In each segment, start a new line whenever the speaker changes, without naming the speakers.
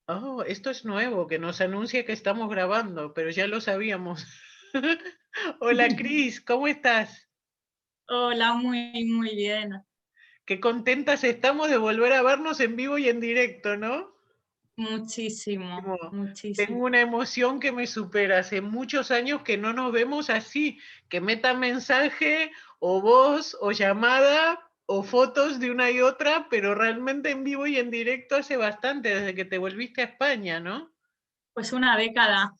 Oh, esto es nuevo, que nos anuncia que estamos grabando, pero ya lo sabíamos. Hola Cris, ¿cómo estás?
Hola, muy bien.
Qué contentas estamos de volver a vernos en vivo y en directo, ¿no?
Muchísimo,
Como,
muchísimo.
tengo una emoción que me supera. Hace muchos años que no nos vemos así, que meta mensaje o voz o llamada o fotos de una y otra, pero realmente en vivo y en directo hace bastante, desde que te volviste a España, ¿no?
Pues una década,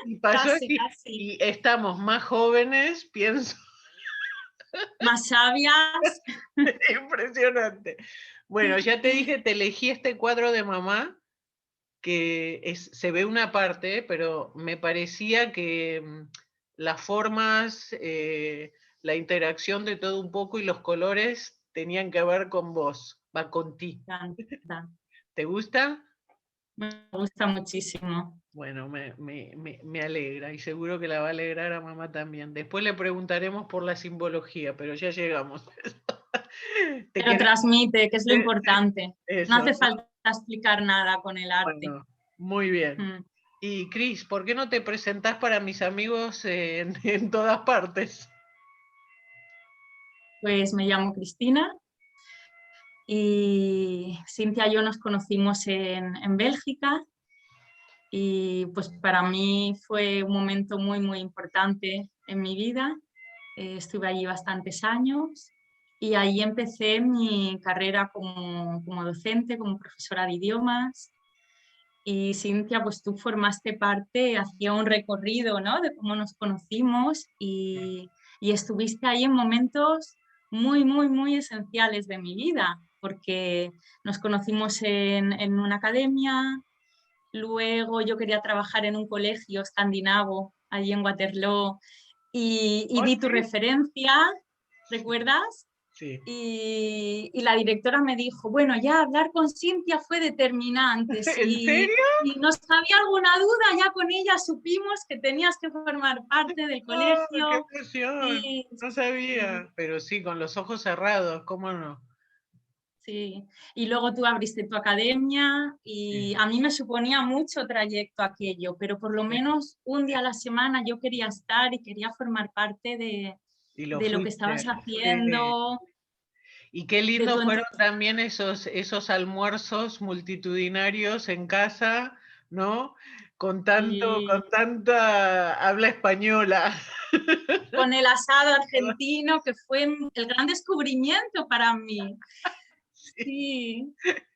Y pasó
casi,
así,
casi.
y estamos más jóvenes, pienso.
Más sabias.
Impresionante. Bueno, ya te dije, te elegí este cuadro de mamá, que se ve una parte, pero me parecía que las formas, la interacción de todo un poco y los colores tenían que ver con vos, va con ti.
Me encanta,
¿Te gusta?
me gusta muchísimo.
Bueno, me alegra y seguro que la va a alegrar a mamá también. Después le preguntaremos por la simbología, pero ya llegamos. Te
Pero
queremos.
transmite, que es lo importante. No
Eso,
hace
¿no?
falta explicar nada con el arte.
Bueno, muy bien.
Mm.
Y Cris, ¿por qué no te presentás para mis amigos en todas partes?
Pues me llamo Cristina y Cintia y yo nos conocimos en Bélgica y pues para mí fue un momento muy importante en mi vida. Estuve allí bastantes años y ahí empecé mi carrera como docente, como profesora de idiomas. Y Cintia, pues tú formaste parte, hacía un recorrido, ¿no? De cómo nos conocimos y estuviste ahí en momentos muy esenciales de mi vida, porque nos conocimos en una academia, luego yo quería trabajar en un colegio escandinavo allí en Waterloo y
¿Oh,
di tu
sí?
referencia, ¿recuerdas?
Sí.
Y la directora me dijo, bueno, ya hablar con Cintia fue determinante.
¿En serio?
Si nos había alguna duda, ya con ella supimos que tenías que formar parte del
¡Oh, qué
colegio.
emoción!
Y,
No
sí,
sabía, pero sí, con los ojos cerrados, ¿cómo no?
sí. Y luego tú abriste tu academia
Sí,
y a mí me suponía mucho trayecto aquello, pero por lo
sí.
menos un día a la semana yo quería estar y quería formar parte
Y lo
de lo que
fuiste.
estabas
Sí.
haciendo,
Y qué
de tu
lindos fueron
entusiasmo.
también esos almuerzos multitudinarios en casa, ¿no? Con tanta habla española.
Con el asado argentino, que fue el gran descubrimiento para mí.
Sí,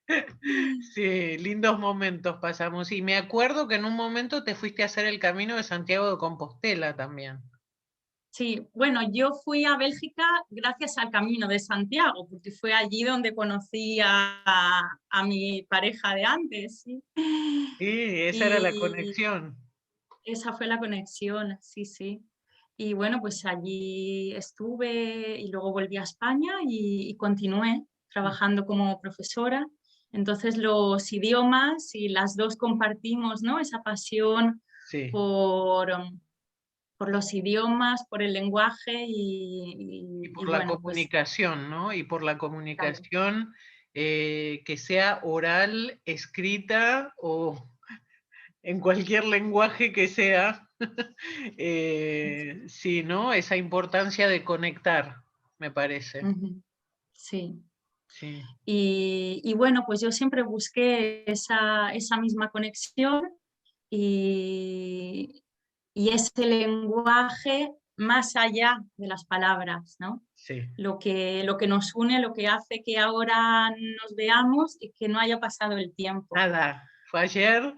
Sí,
sí, lindos momentos pasamos. Y me acuerdo que en un momento te fuiste a hacer el camino de Santiago de Compostela también.
sí. Bueno, yo fui a Bélgica gracias al Camino de Santiago, porque fue allí donde conocí a mi pareja de antes. Sí.
Sí, esa era la
Y
conexión.
esa fue la conexión, sí, sí. Y bueno, pues allí estuve y luego volví a España y continué trabajando como profesora. Entonces los idiomas y las dos compartimos, ¿no? Esa pasión
Sí.
por, por los idiomas, por el lenguaje
Y
y
por la
bueno, pues
comunicación, ¿no? Y por la
claro,
comunicación que sea oral, escrita o en cualquier lenguaje que sea. Sí, ¿no? Esa importancia de conectar, me parece.
ujú, sí.
Sí,
Y bueno, pues yo siempre busqué esa misma conexión y, y ese lenguaje más allá de las palabras, ¿no?
sí.
Lo que nos une, lo que hace que ahora nos veamos y que no haya pasado el tiempo.
Nada, fue ayer,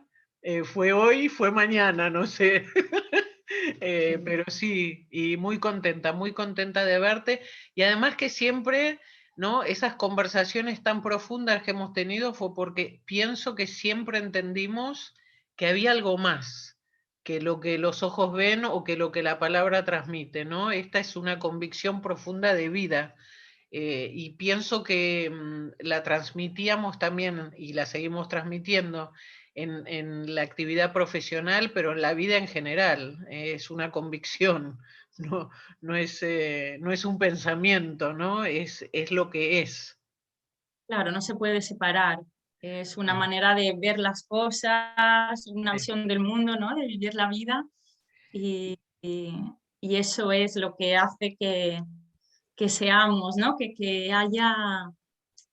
fue hoy, fue mañana, no sé.
Sí,
Pero sí, y muy contenta de verte. Y además que siempre, ¿no? Esas conversaciones tan profundas que hemos tenido fue porque pienso que siempre entendimos que había algo más que lo que los ojos ven o que lo que la palabra transmite, ¿no? Esta es una convicción profunda de vida. Y pienso que la transmitíamos también y la seguimos transmitiendo en la actividad profesional, pero en la vida en general. Es una convicción, no, no es un pensamiento, ¿no? Es lo que es.
claro, no se puede separar. Es una manera de ver las cosas, una
Sí.
visión del mundo, ¿no? De vivir la vida y, y eso es lo que hace que seamos, ¿no? Que haya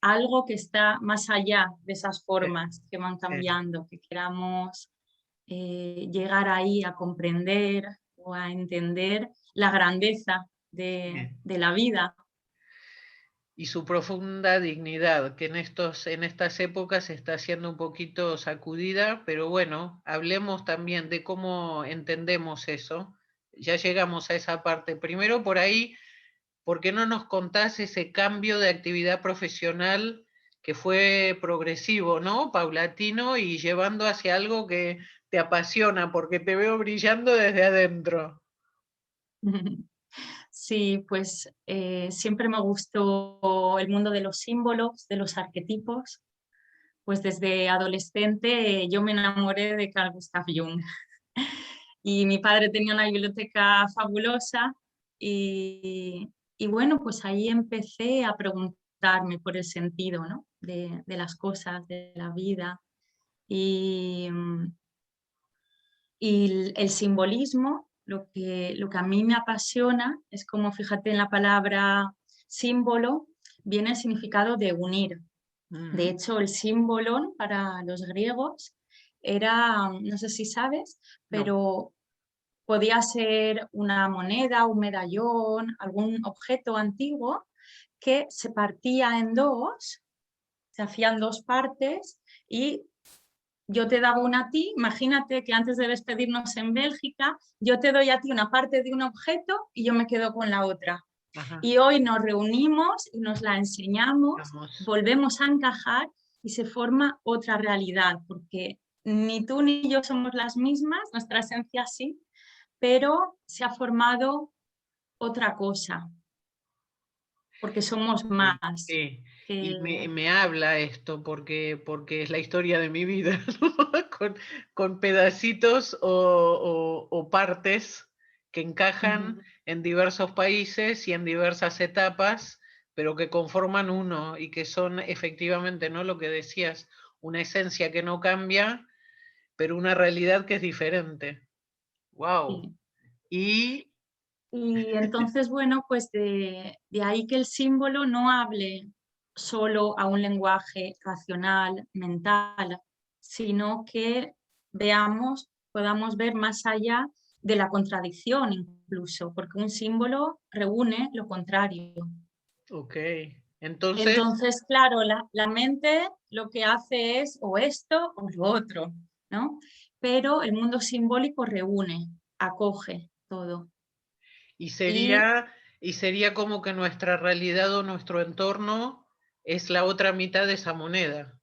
algo que está más allá de esas
Sí,
formas que van
sí,
cambiando, que queramos llegar ahí a comprender o a entender la grandeza
sí.
de la vida.
Y su profunda dignidad, que en estas épocas está siendo un poquito sacudida, pero bueno, hablemos también de cómo entendemos eso. Ya llegamos a esa parte. Primero por ahí, ¿por qué no nos contás ese cambio de actividad profesional que fue progresivo, ¿no? Paulatino y llevando hacia algo que te apasiona, porque te veo brillando desde adentro.
Sí, pues siempre me gustó el mundo de los símbolos, de los arquetipos. Pues desde adolescente yo me enamoré de Carl Gustav Jung y mi padre tenía una biblioteca fabulosa y bueno, pues ahí empecé a preguntarme por el sentido, ¿no? De las cosas, de la vida y, y el simbolismo, lo que a mí me apasiona es como, fíjate en la palabra símbolo, viene el significado de unir. De
Ujú.
hecho, el símbolo para los griegos era, no sé si sabes,
No.
pero podía ser una moneda, un medallón, algún objeto antiguo que se partía en dos, se hacían dos partes y yo te daba una a ti. Imagínate que antes de despedirnos en Bélgica, yo te doy a ti una parte de un objeto y yo me quedo con la otra.
Ajá.
Y hoy nos reunimos y nos la enseñamos,
Vamos.
volvemos a encajar y se forma otra realidad, porque ni tú ni yo somos las mismas, nuestra esencia sí, pero se ha formado otra cosa, porque somos
Sí,
más.
sí.
Que...
Y me habla esto porque es la historia de mi vida, ¿no? Con pedacitos o partes que encajan en diversos países y en diversas etapas, pero que conforman uno y que son efectivamente, ¿no? Lo que decías, una esencia que no cambia, pero una realidad que es diferente. Wow.
Sí.
Y
Y entonces, bueno, pues de ahí que el símbolo no hable solo a un lenguaje racional, mental, sino que veamos, podamos ver más allá de la contradicción incluso, porque un símbolo reúne lo contrario.
ok. Entonces,
Entonces, claro, la mente lo que hace es o esto o lo otro, ¿no? Pero el mundo simbólico reúne, acoge todo.
Y
Y
sería, y sería como que nuestra realidad o nuestro entorno es la otra mitad de esa moneda.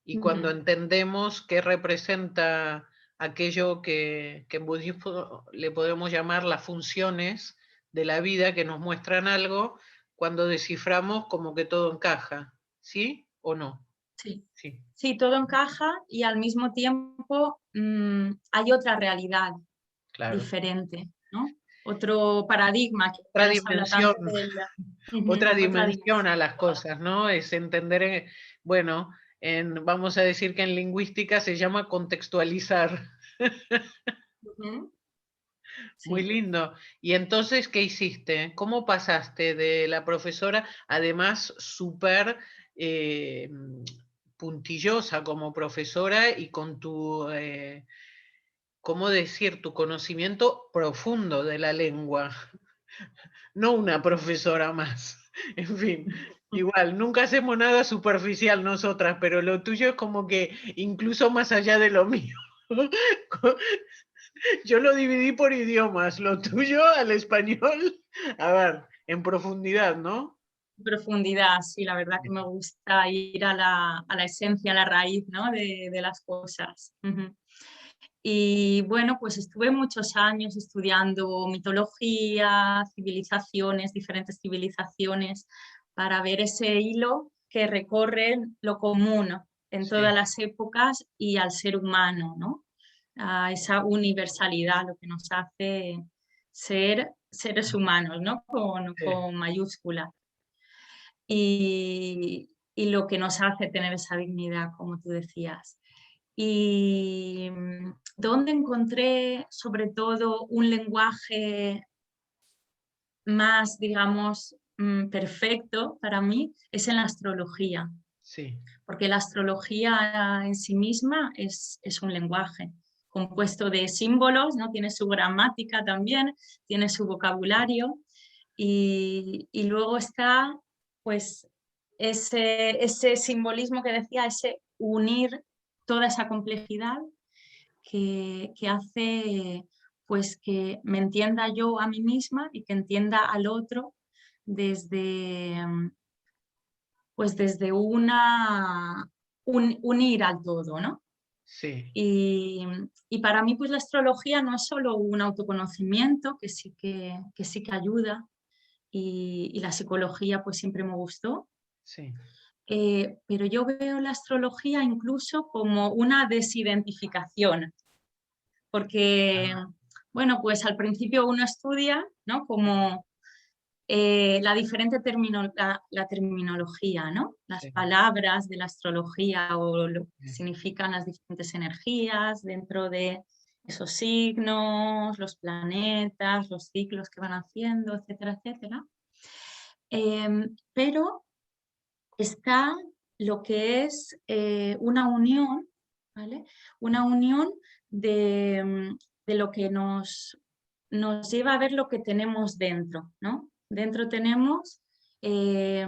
Y cuando
ujú,
entendemos qué representa aquello que en budismo le podemos llamar las funciones de la vida que nos muestran algo, cuando desciframos como que todo encaja, ¿sí o no?
sí.
Sí,
Sí, todo encaja y al mismo tiempo hay otra realidad
claro.
diferente, ¿no? Otro paradigma, que
Otra
ahora se habla tanto
dimensión.
del...
Otra
otra
dimensión a
dimensión.
las cosas, ¿no? Es entender, bueno, vamos a decir que en lingüística se llama contextualizar.
Ujú,
Muy
sí.
lindo. Y entonces, ¿qué hiciste? ¿Cómo pasaste de la profesora, además súper eh, puntillosa como profesora y con tu, ¿cómo decir?, tu conocimiento profundo de la lengua? No una profesora más. En fin, igual, nunca hacemos nada superficial nosotras, pero lo tuyo es como que incluso más allá de lo mío. Yo lo dividí por idiomas, lo tuyo al español, a ver, en profundidad, ¿no?
Profundidad, sí, la verdad que me gusta ir a la esencia, a la raíz, ¿no? De las cosas. Ujú. Y bueno, pues estuve muchos años estudiando mitología, civilizaciones, diferentes civilizaciones, para ver ese hilo que recorre lo común en
Sí,
todas las épocas y al ser humano, ¿no? A esa universalidad, lo que nos hace ser seres humanos, ¿no?
sí,
Con mayúscula. Y, y lo que nos hace tener esa dignidad, como tú decías. Y donde encontré sobre todo un lenguaje más, digamos, perfecto para mí es en la astrología,
Sí,
porque la astrología en sí misma es un lenguaje compuesto de símbolos, ¿no? Tiene su gramática también, tiene su vocabulario y luego está pues ese simbolismo que decía, ese unir toda esa complejidad que hace pues que me entienda yo a mí misma y que entienda al otro desde, pues desde unir al todo, ¿no?
sí,
Y, y, para mí pues la astrología no es solo un autoconocimiento, que sí que ayuda, y la psicología pues siempre me gustó,
sí.
pero yo veo la astrología incluso como una desidentificación, porque,
Ah,
bueno, pues al principio uno estudia, ¿no? Como la terminología, ¿no? Las
sí,
palabras de la astrología o lo que
sí,
significan las diferentes energías dentro de esos signos, los planetas, los ciclos que van haciendo, etcétera, etcétera. Pero está lo que es una unión, ¿vale? Una unión de lo que nos lleva a ver lo que tenemos dentro, ¿no? Dentro tenemos eh,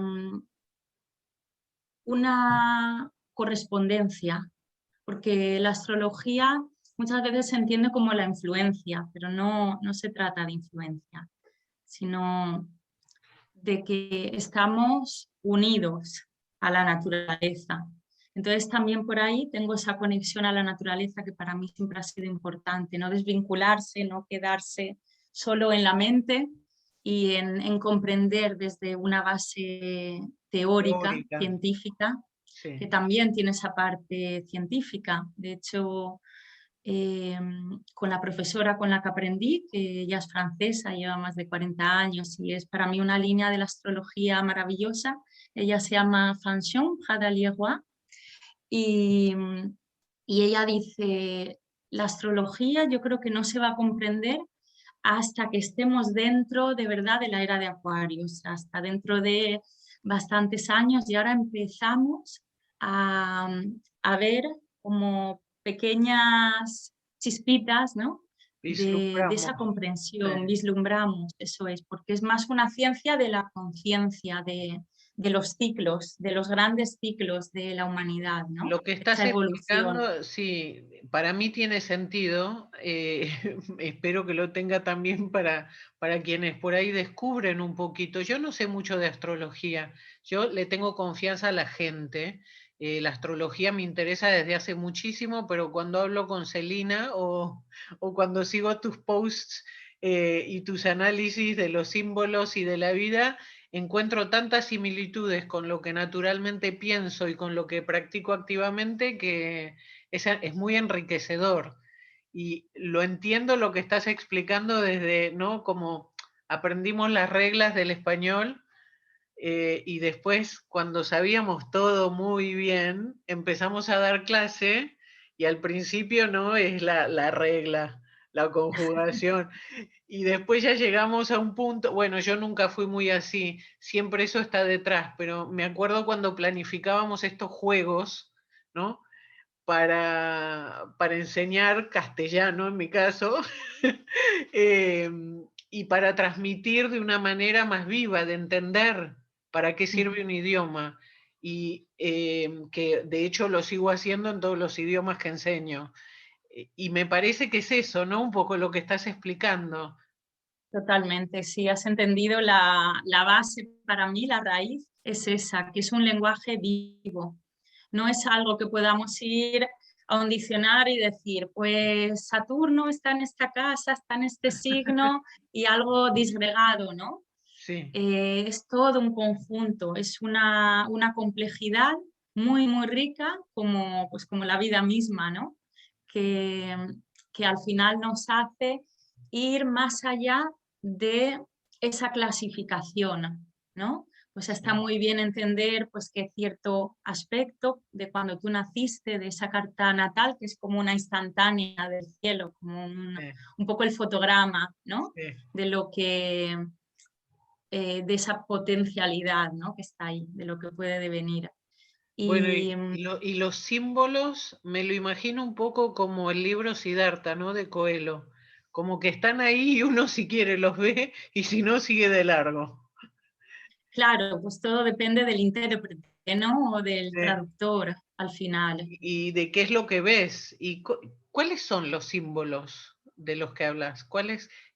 una correspondencia, porque la astrología muchas veces se entiende como la influencia, pero no se trata de influencia, sino de que estamos unidos a la naturaleza. Entonces también por ahí tengo esa conexión a la naturaleza que para mí siempre ha sido importante, no desvincularse, no quedarse solo en la mente y en comprender desde una base teórica,
teórica,
científica, que
sí.
también tiene esa parte científica. De hecho, con la profesora con la que aprendí, que ella es francesa, lleva más de 40 años y es para mí una línea de la astrología maravillosa. Ella se llama Francione Pradaliérois y, y ella dice, la astrología yo creo que no se va a comprender hasta que estemos dentro de verdad de la era de Acuarios, hasta dentro de bastantes años y ahora empezamos a ver como pequeñas chispitas, ¿no? De esa
Vislumbramos.
comprensión,
Sí.
vislumbramos, eso es, porque es más una ciencia de la conciencia, de los ciclos, de los grandes ciclos de la humanidad, ¿no?
Lo que
Esa
estás
evolución.
explicando, sí, para mí tiene sentido. Espero que lo tenga también para quienes por ahí descubren un poquito. Yo no sé mucho de astrología, yo le tengo confianza a la gente. La astrología me interesa desde hace muchísimo, pero cuando hablo con Celina o cuando sigo tus posts y tus análisis de los símbolos y de la vida, encuentro tantas similitudes con lo que naturalmente pienso y con lo que practico activamente que es muy enriquecedor. Y lo entiendo lo que estás explicando desde, ¿no? Como aprendimos las reglas del español y después cuando sabíamos todo muy bien, empezamos a dar clase y al principio no es la regla, la conjugación. Y después ya llegamos a un punto, bueno, yo nunca fui muy así, siempre eso está detrás, pero me acuerdo cuando planificábamos estos juegos, ¿no? Para enseñar castellano, en mi caso, y para transmitir de una manera más viva, de entender para qué sirve un idioma. Y que de hecho lo sigo haciendo en todos los idiomas que enseño. Y me parece que es eso, ¿no? Un poco lo que estás explicando.
Totalmente, sí, has entendido la base para mí, la raíz es esa, que es un lenguaje vivo. No es algo que podamos ir a un diccionario y decir, pues Saturno está en esta casa, está en este signo y algo disgregado, ¿no?
Sí.
Es todo un conjunto, es una complejidad muy, muy rica como, pues como la vida misma, ¿no? Que, que al final nos hace ir más allá de esa clasificación, ¿no? Pues está muy bien entender pues, que cierto aspecto de cuando tú naciste, de esa carta natal, que es como una instantánea del cielo, como
Sí,
un poco el fotograma, ¿no?
sí.
De lo que, de esa potencialidad, ¿no? Que está ahí, de lo que puede devenir.
Bueno,
Y
y los símbolos me lo imagino un poco como el libro Siddhartha, ¿no? De Coelho. Como que están ahí y uno si quiere los ve y si no sigue de largo.
claro, pues todo depende del intérprete, ¿no? O del
Sí.
traductor al final.
Y de qué es lo que ves. Y ¿cuáles son los símbolos de los que hablas?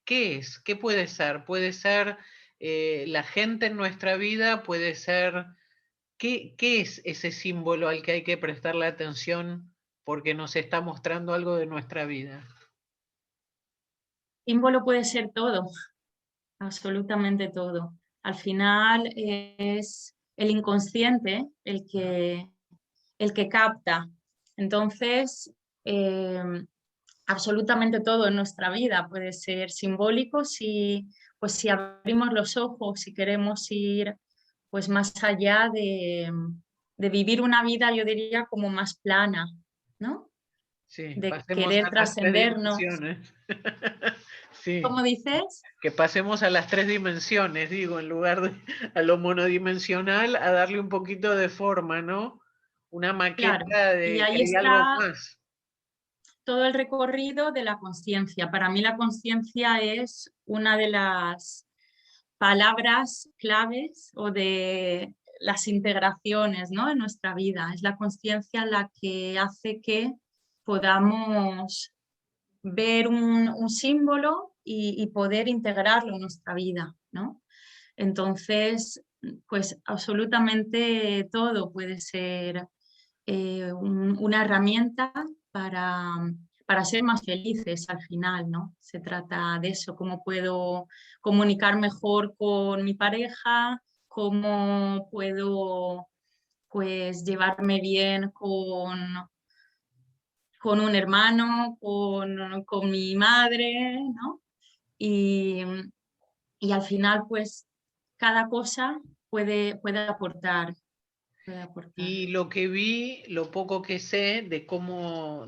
¿Qué es? ¿Qué puede ser? Puede ser la gente en nuestra vida, puede ser... ¿Qué es ese símbolo al que hay que prestarle atención porque nos está mostrando algo de nuestra vida?
Símbolo puede ser todo, absolutamente todo. Al final es el inconsciente el que capta. Entonces, eh, absolutamente todo en nuestra vida puede ser simbólico si, pues, si abrimos los ojos, si queremos ir pues, más allá de vivir una vida, yo diría, como más plana, ¿no?
Sí,
De
pasemos
querer
a las tres
trascendernos.
dimensiones. Sí,
¿Cómo dices?
que pasemos a las tres dimensiones, digo, en lugar de a lo monodimensional, a darle un poquito de forma, ¿no? Una
Claro.
maqueta
Y
de que
ahí
hay algo
está
más.
todo el recorrido de la conciencia. Para mí la conciencia es una de las palabras claves o de las integraciones, ¿no? En nuestra vida. Es la conciencia la que hace que podamos ver un símbolo y poder integrarlo en nuestra vida, ¿no? Entonces, pues absolutamente todo puede ser una herramienta para, para ser más felices al final, ¿no? Se trata de eso, cómo puedo comunicar mejor con mi pareja, cómo puedo pues llevarme bien con un hermano, con mi madre, ¿no? Y, y al final pues cada cosa puede aportar, puede aportar.
Y lo que vi, lo poco que sé de cómo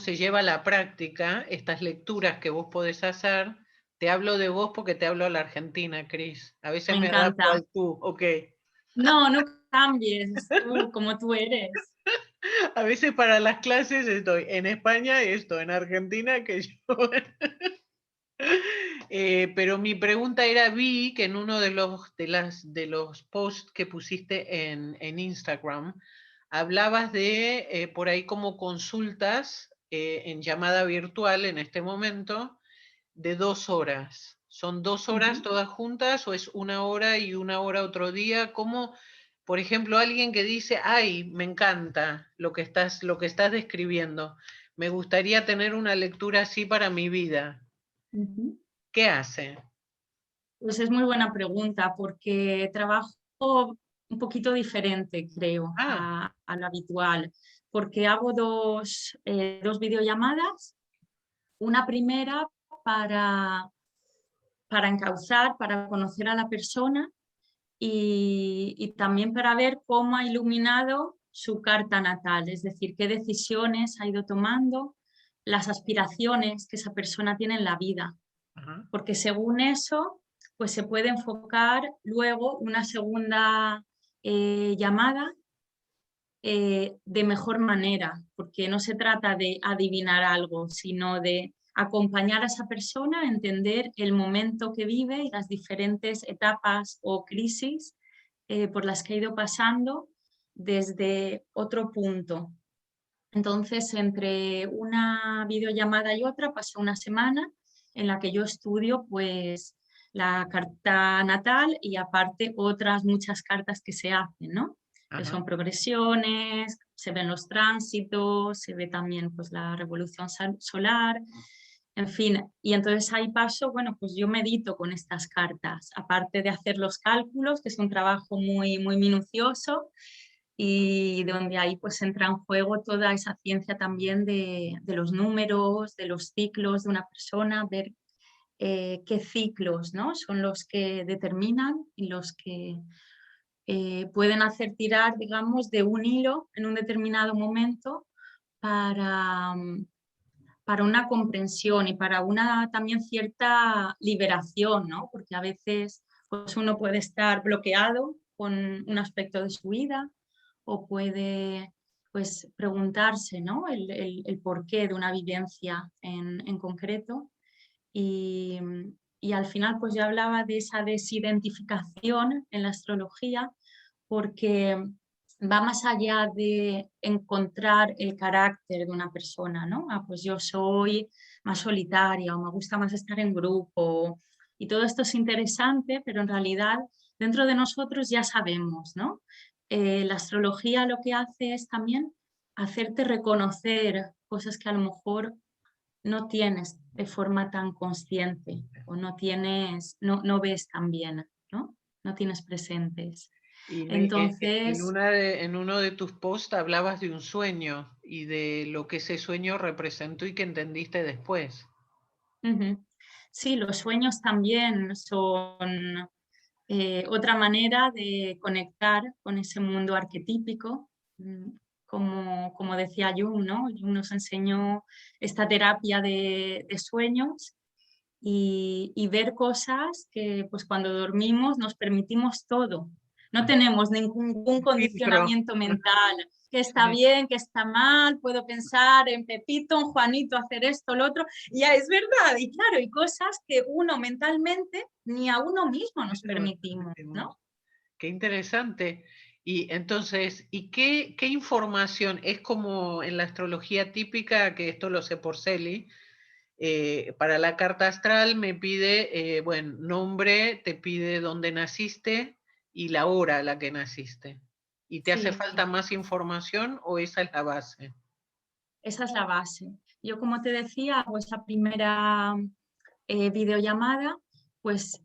se lleva a la práctica estas lecturas que vos podés hacer, te hablo de vos porque te hablo a la Argentina, Cris. A veces
Me
me adapto
encanta.
al tú, ok.
No, no cambies, tú como tú eres.
A veces para las clases estoy en España y esto, en Argentina, que yo... pero mi pregunta era, vi que en uno de los posts que pusiste en Instagram, hablabas de por ahí como consultas en llamada virtual en este momento de 2 horas. ¿Son 2 horas
Ujú.
todas juntas o es 1 hora y 1 hora otro día? ¿Cómo, por ejemplo, alguien que dice, ay, me encanta lo que estás describiendo, me gustaría tener una lectura así para mi vida?
Ujú.
¿Qué hace?
Pues es muy buena pregunta porque trabajo un poquito diferente, creo,
Ah,
a lo habitual, porque hago dos videollamadas, una primera para, para encauzar, para conocer a la persona y también para ver cómo ha iluminado su carta natal, es decir, qué decisiones ha ido tomando, las aspiraciones que esa persona tiene en la vida,
ajá.
porque según eso, pues se puede enfocar luego una segunda llamada de mejor manera, porque no se trata de adivinar algo, sino de acompañar a esa persona a entender el momento que vive y las diferentes etapas o crisis por las que ha ido pasando desde otro punto. Entonces, entre una videollamada y otra pasa una semana en la que yo estudio pues la carta natal y aparte otras muchas cartas que se hacen, ¿no? Que
Ajá.
son progresiones, se ven los tránsitos, se ve también pues la revolución solar, en fin. Y entonces ahí paso, bueno, pues yo medito con estas cartas, aparte de hacer los cálculos, que es un trabajo muy minucioso y donde ahí pues entra en juego toda esa ciencia también de los números, de los ciclos de una persona, ver qué ciclos, ¿no? Son los que determinan y los que pueden hacer tirar, digamos, de un hilo en un determinado momento para, para una comprensión y para una también cierta liberación, ¿no? Porque a veces pues, uno puede estar bloqueado con un aspecto de su vida o puede pues, preguntarse, ¿no? el porqué de una vivencia en concreto. Y, y al final pues yo hablaba de esa desidentificación en la astrología porque va más allá de encontrar el carácter de una persona, ¿no? Ah, pues yo soy más solitaria o me gusta más estar en grupo y todo esto es interesante, pero en realidad dentro de nosotros ya sabemos, ¿no? La astrología lo que hace es también hacerte reconocer cosas que a lo mejor no tienes de forma tan consciente o no tienes, no ves tan bien, ¿no? No tienes presentes.
Y
Entonces,
en uno de tus posts hablabas de un sueño y de lo que ese sueño representó y que entendiste después.
ujú, sí, los sueños también son otra manera de conectar con ese mundo arquetípico. Como decía Jung, ¿no? Jung nos enseñó esta terapia de sueños y ver cosas que pues cuando dormimos nos permitimos todo. No tenemos ningún
Filtro.
condicionamiento mental, que está
Sí.
bien, que está mal, puedo pensar en Pepito, en Juanito, hacer esto, lo otro, y ya es verdad, y claro, hay cosas que uno mentalmente ni a uno mismo nos permitimos, ¿no?
Qué interesante. Y entonces, ¿qué información? Es como en la astrología típica, que esto lo sé por Celi, para la carta astral me pide, bueno, nombre, te pide dónde naciste y la hora a la que naciste. ¿Y te hace
Sí,
falta más información o esa es la base?
esa es la base. Yo, como te decía, hago esa primera videollamada, pues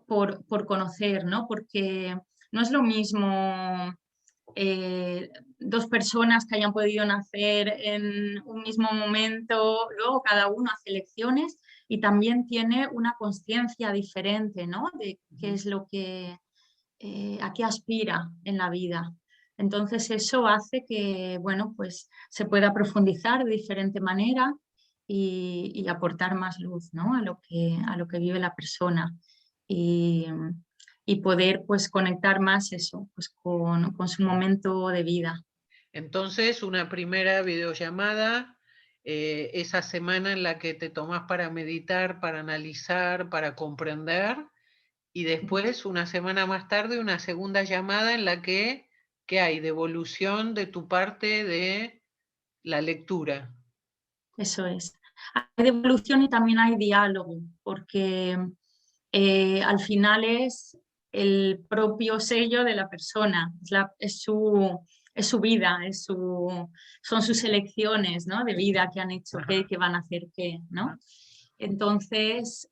por conocer, ¿no? Porque no es lo mismo dos personas que hayan podido nacer en un mismo momento, luego cada uno hace elecciones y también tiene una conciencia diferente, ¿no? De qué es lo que, a qué aspira en la vida. Entonces eso hace que, bueno, pues se pueda profundizar de diferente manera y aportar más luz, ¿no? A lo que vive la persona. Y, y poder pues conectar más eso, pues con su momento de vida.
Entonces, una primera videollamada, esa semana en la que te tomás para meditar, para analizar, para comprender, y después, una semana más tarde, una segunda llamada en la que, ¿qué hay? Devolución de tu parte de la lectura.
Eso es. Hay devolución y también hay diálogo, porque al final es el propio sello de la persona, es su vida, son sus elecciones, ¿no? De vida que han hecho, que van a hacer qué, ¿no? Entonces,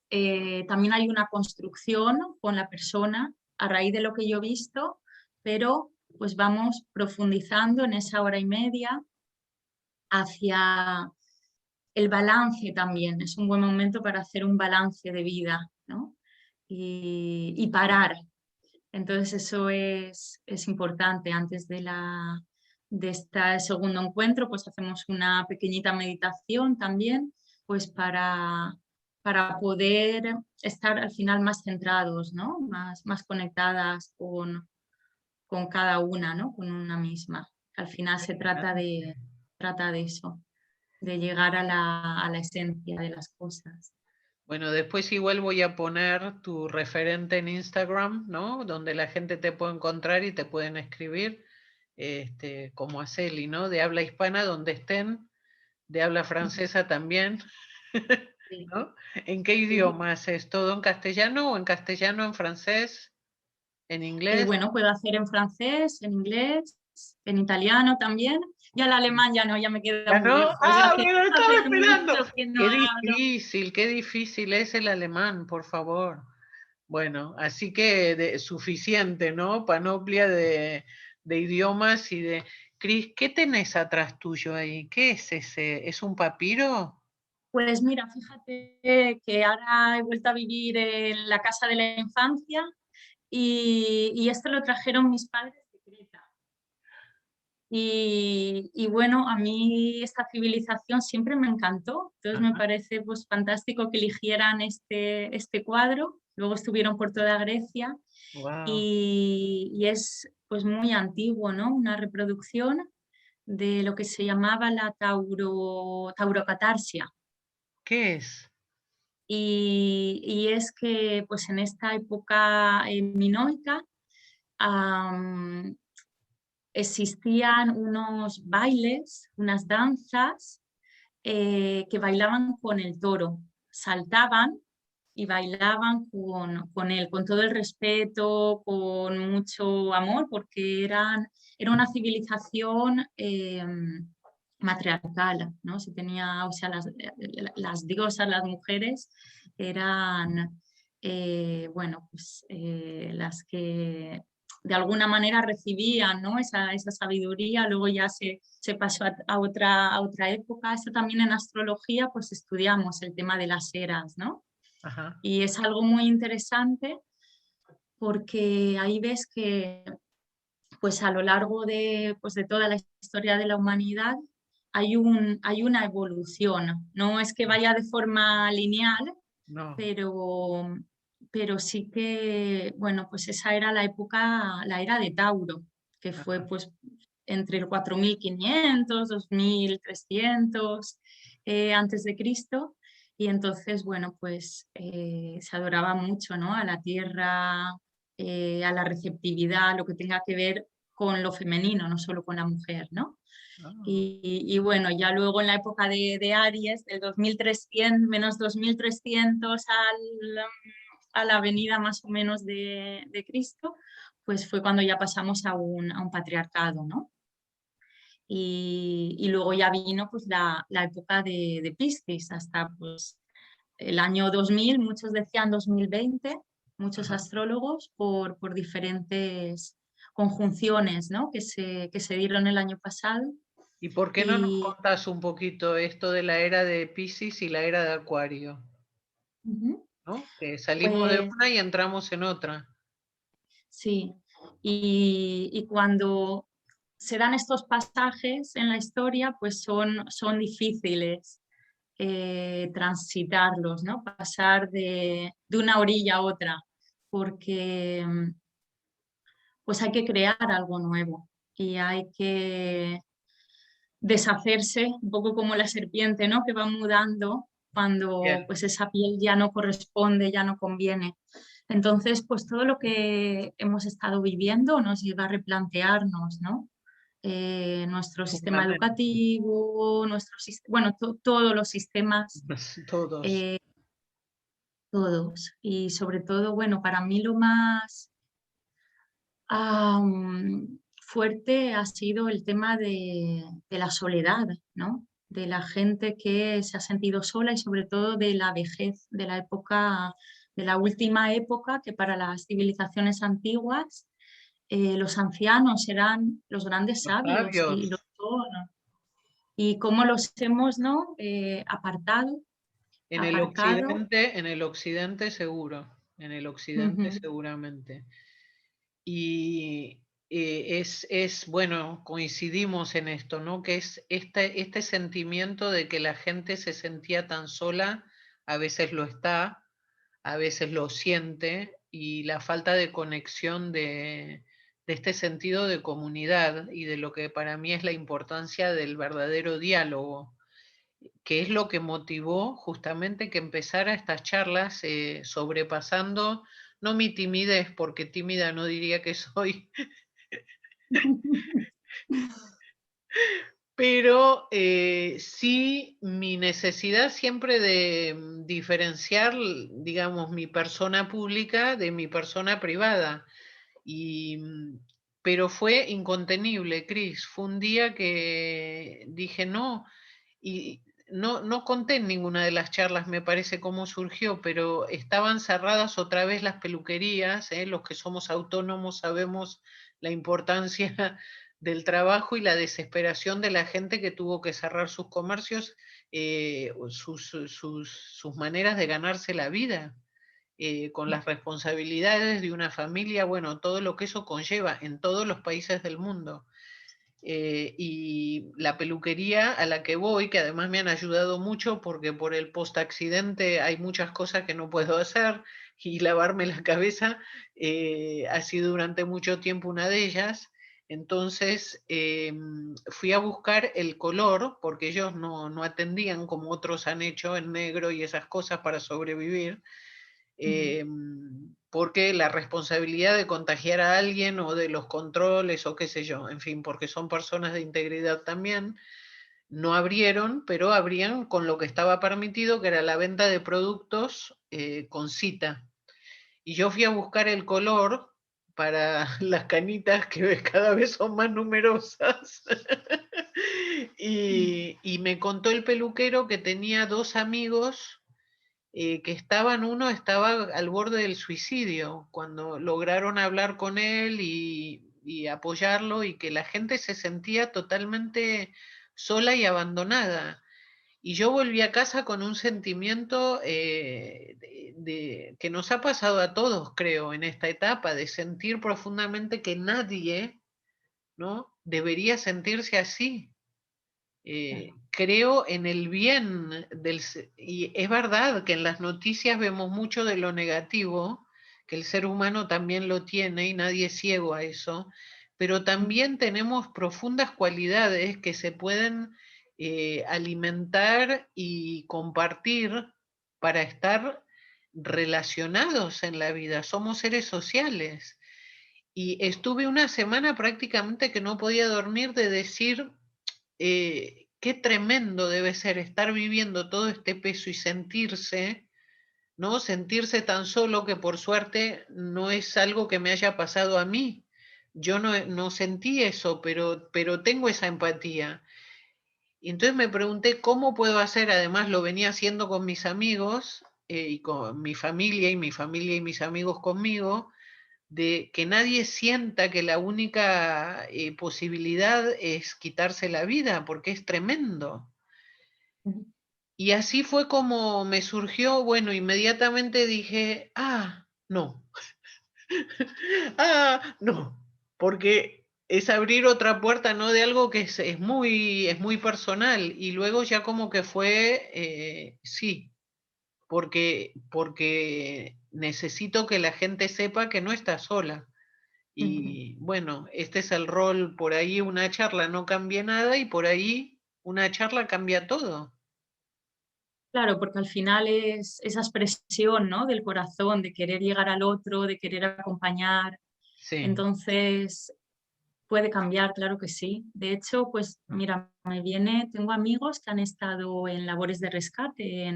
también hay una construcción con la persona a raíz de lo que yo he visto, pero pues vamos profundizando en esa hora y media hacia el balance también. Es un buen momento para hacer un balance de vida, ¿no? Y parar. Entonces eso es importante. Antes de este segundo encuentro, pues hacemos una pequeñita meditación también, pues para poder estar al final más centrados, ¿no? Más conectadas con cada una, ¿no? Con una misma. Al final se trata de eso, de llegar a la esencia de las cosas.
Bueno, después igual voy a poner tu referente en Instagram, ¿no? Donde la gente te puede encontrar y te pueden escribir, como a Celi, ¿no? De habla hispana, donde estén, de habla francesa también,
Sí,
¿no? ¿En qué
sí.
idiomas es? ¿Todo en castellano o en castellano, en francés, en inglés?
Bueno, puedo hacer en francés, en inglés, en italiano también. Ya el alemán ya no, ya me queda
¿Ya
muy
no?
lejos.
Ah, bueno, estaba
Hace
esperando.
mucho que no hablo.
Qué difícil es el alemán, por favor. Bueno, así que suficiente, ¿no? Panoplia de idiomas y de... Cris, ¿qué tenés atrás tuyo ahí? ¿Qué es ese? ¿Es un papiro?
Pues mira, fíjate que ahora he vuelto a vivir en la casa de la infancia y esto lo trajeron mis padres de Creta. Y bueno, a mí esta civilización siempre me encantó, entonces me
Ajá.
parece pues fantástico que eligieran este cuadro. Luego estuvieron por toda Grecia
Wow.
y es pues muy antiguo, ¿no? Una reproducción de lo que se llamaba la taurocatarsia.
¿Qué es?
Y es que pues en esta época minoica am, existían unos bailes, unas danzas que bailaban con el toro, saltaban y bailaban con él, con todo el respeto, con mucho amor, porque era una civilización matriarcal, ¿no? Se tenía, o sea, las diosas, las mujeres, eran, bueno, pues las que de alguna manera recibían, ¿no? esa sabiduría, luego ya se pasó a otra época. Esto también en astrología pues estudiamos el tema de las eras, ¿no?
Ajá.
Y es algo muy interesante porque ahí ves que pues a lo largo pues de toda la historia de la humanidad hay una evolución. No es que vaya de forma lineal,
No.
pero, pero sí que, bueno, pues esa era la época, la era de Tauro, que fue
Ajá.
pues entre el 4500, 2300 antes de Cristo. Y entonces, bueno, pues se adoraba mucho, ¿no? A la tierra, a la receptividad, lo que tenga que ver con lo femenino, no solo con la mujer, ¿no?
Ah,
Y bueno, ya luego en la época de Aries, del 2300, menos 2300 a la venida más o menos de Cristo, pues fue cuando ya pasamos a un patriarcado, ¿no? Y luego ya vino pues la época de Piscis, hasta pues el año 2000, muchos decían 2020, muchos
ajá.
astrólogos, por diferentes conjunciones, ¿no? Que se dieron el año pasado.
¿Y por qué no nos
Y,
contás un poquito esto de la era de Piscis y la era de Acuario?
ujú,
¿No? Que salimos de
pues
una y entramos en otra.
sí, y cuando se dan estos pasajes en la historia, pues son difíciles transitarlos, ¿no? Pasar de una orilla a otra, porque pues hay que crear algo nuevo y hay que deshacerse, un poco como la serpiente, ¿no? Que va mudando cuando
Bien.
pues esa piel ya no corresponde, ya no conviene. Entonces, pues todo lo que hemos estado viviendo nos lleva a replantearnos, ¿no? Nuestro sistema
Profundamente.
educativo, bueno, todos los sistemas,
Todos.
eh, todos. Y sobre todo, bueno, para mí lo más fuerte ha sido el tema de la soledad, ¿no? De la gente que se ha sentido sola y sobre todo de la vejez, de la época, de la última época que para las civilizaciones antiguas los ancianos eran los grandes
Los
sabios y
sabios.
los son. Y cómo los hemos, ¿no? Apartado, aparcado.
En el occidente seguro. En el occidente
Ujú.
seguramente. Y bueno, coincidimos en esto, ¿no? Que es este sentimiento de que la gente se sentía tan sola, a veces lo está, a veces lo siente, y la falta de conexión de este sentido de comunidad y de lo que para mí es la importancia del verdadero diálogo, que es lo que motivó justamente que empezara estas charlas, sobrepasando, no mi timidez, porque tímida no diría que soy, pero sí mi necesidad siempre de diferenciar, digamos, mi persona pública de mi persona privada. Y, pero fue incontenible, Cris. Fue un día que dije no, y no conté en ninguna de las charlas, me parece, cómo surgió, pero estaban cerradas otra vez las peluquerías, ¿eh? Los que somos autónomos sabemos la importancia del trabajo y la desesperación de la gente que tuvo que cerrar sus comercios, sus maneras de ganarse la vida. con las responsabilidades de una familia, bueno, todo lo que eso conlleva en todos los países del mundo. Y la peluquería a la que voy, que además me han ayudado mucho porque por el post-accidente hay muchas cosas que no puedo hacer y lavarme la cabeza ha sido durante mucho tiempo una de ellas. Entonces fui a buscar el color porque ellos no atendían como otros han hecho en negro y esas cosas para sobrevivir, porque la responsabilidad de contagiar a alguien o de los controles o qué sé yo, en fin, porque son personas de integridad también, no abrieron, pero abrían con lo que estaba permitido, que era la venta de productos con cita. Y yo fui a buscar el color para las canitas que cada vez son más numerosas. Y me contó el peluquero que tenía dos amigos que uno estaba al borde del suicidio, cuando lograron hablar con él y apoyarlo, y que la gente se sentía totalmente sola y abandonada. Y yo volví a casa con un sentimiento que nos ha pasado a todos, creo, en esta etapa, de sentir profundamente que nadie, ¿no?, debería sentirse así. Creo en el bien y es verdad que en las noticias vemos mucho de lo negativo, que el ser humano también lo tiene y nadie es ciego a eso, pero también tenemos profundas cualidades que se pueden alimentar y compartir para estar relacionados en la vida. Somos seres sociales. Y estuve una semana prácticamente que no podía dormir de decir, qué tremendo debe ser estar viviendo todo este peso y sentirse, ¿no? Sentirse tan solo, que por suerte no es algo que me haya pasado a mí. Yo no sentí eso, pero tengo esa empatía. Y entonces me pregunté cómo puedo hacer, además lo venía haciendo con mis amigos y con mi familia y mi familia y mis amigos conmigo, de que nadie sienta que la única posibilidad es quitarse la vida, porque es tremendo. Y así fue como me surgió, bueno, inmediatamente dije, no, no, porque es abrir otra puerta, ¿no?, de algo que es muy personal. Y luego ya como que fue, sí, porque necesito que la gente sepa que no está sola. Y bueno, este es el rol, por ahí una charla no cambia nada y por ahí una charla cambia todo.
Claro, porque al final es esa expresión, ¿no?, del corazón, de querer llegar al otro, de querer acompañar.
Sí.
Entonces, puede cambiar, claro que sí. De hecho, pues mira, tengo amigos que han estado en labores de rescate,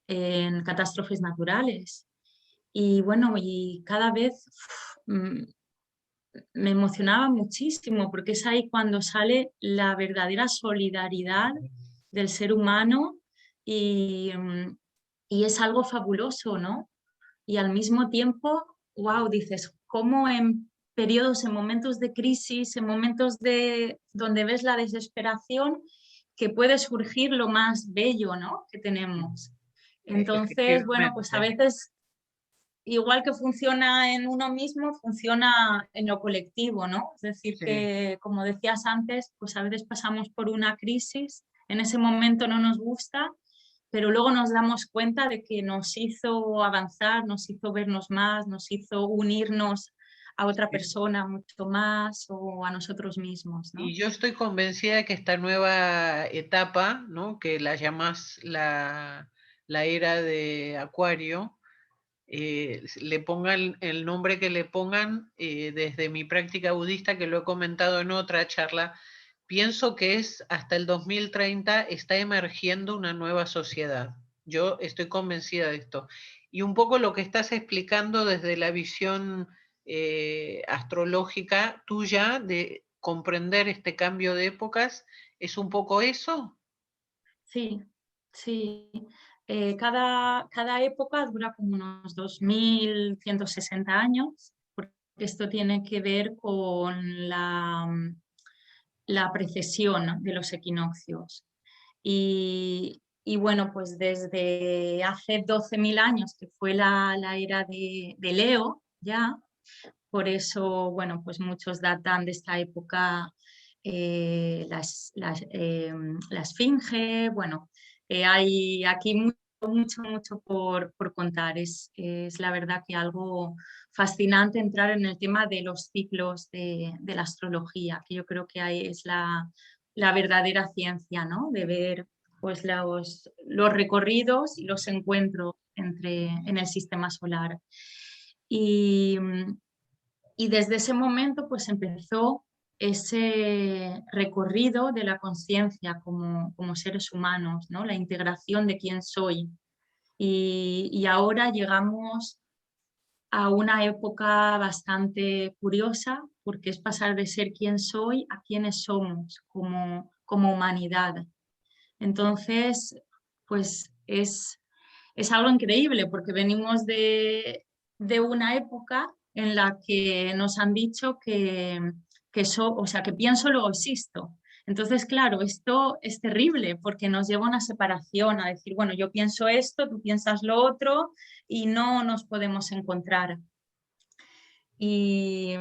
en catástrofes naturales. Y bueno, y cada vez me emocionaba muchísimo, porque es ahí cuando sale la verdadera solidaridad del ser humano y, y es algo fabuloso, ¿no? Y al mismo tiempo, wow, dices, cómo en periodos, en momentos de crisis, en momentos donde ves la desesperación, que puede surgir lo más bello, ¿no?, que tenemos. Entonces, bueno, pues a
Efectivamente.
veces, igual que funciona en uno mismo, funciona en lo colectivo, ¿no? Es decir,
Sí.
que como decías antes, pues a veces pasamos por una crisis, en ese momento no nos gusta, pero luego nos damos cuenta de que nos hizo avanzar, nos hizo vernos más, nos hizo unirnos a otra
Sí.
persona mucho más o a nosotros mismos, ¿no?
Y yo estoy convencida de que esta nueva etapa, ¿no?, que la llamás la era de Acuario, le pongan el nombre que le pongan, desde mi práctica budista, que lo he comentado en otra charla, pienso que es hasta el 2030 está emergiendo una nueva sociedad. Yo estoy convencida de esto. Y un poco lo que estás explicando desde la visión astrológica tuya de comprender este cambio de épocas, ¿es un poco eso?
Sí, sí. Cada época dura como unos 2160 años, porque esto tiene que ver con la precesión de los equinoccios. Y bueno, pues desde hace 12.000 años, que fue la era de Leo, ya, por eso, bueno, pues muchos datan de esta época la Esfinge, bueno, hay aquí mucho por contar. Es la verdad que algo fascinante entrar en el tema de los ciclos de la astrología, que yo creo que ahí es la verdadera ciencia, ¿no? De ver pues los recorridos y los encuentros en el sistema solar. Y, y desde ese momento pues empezó ese recorrido de la conciencia como seres humanos, ¿no? La integración de quién soy. Y ahora llegamos a una época bastante curiosa porque es pasar de ser quién soy a quiénes somos como humanidad. Entonces, pues es algo increíble porque venimos de una época en la que nos han dicho o sea, que pienso luego existo. Entonces, claro, esto es terrible porque nos lleva a una separación, a decir, bueno, yo pienso esto, tú piensas lo otro y no nos podemos encontrar. Y,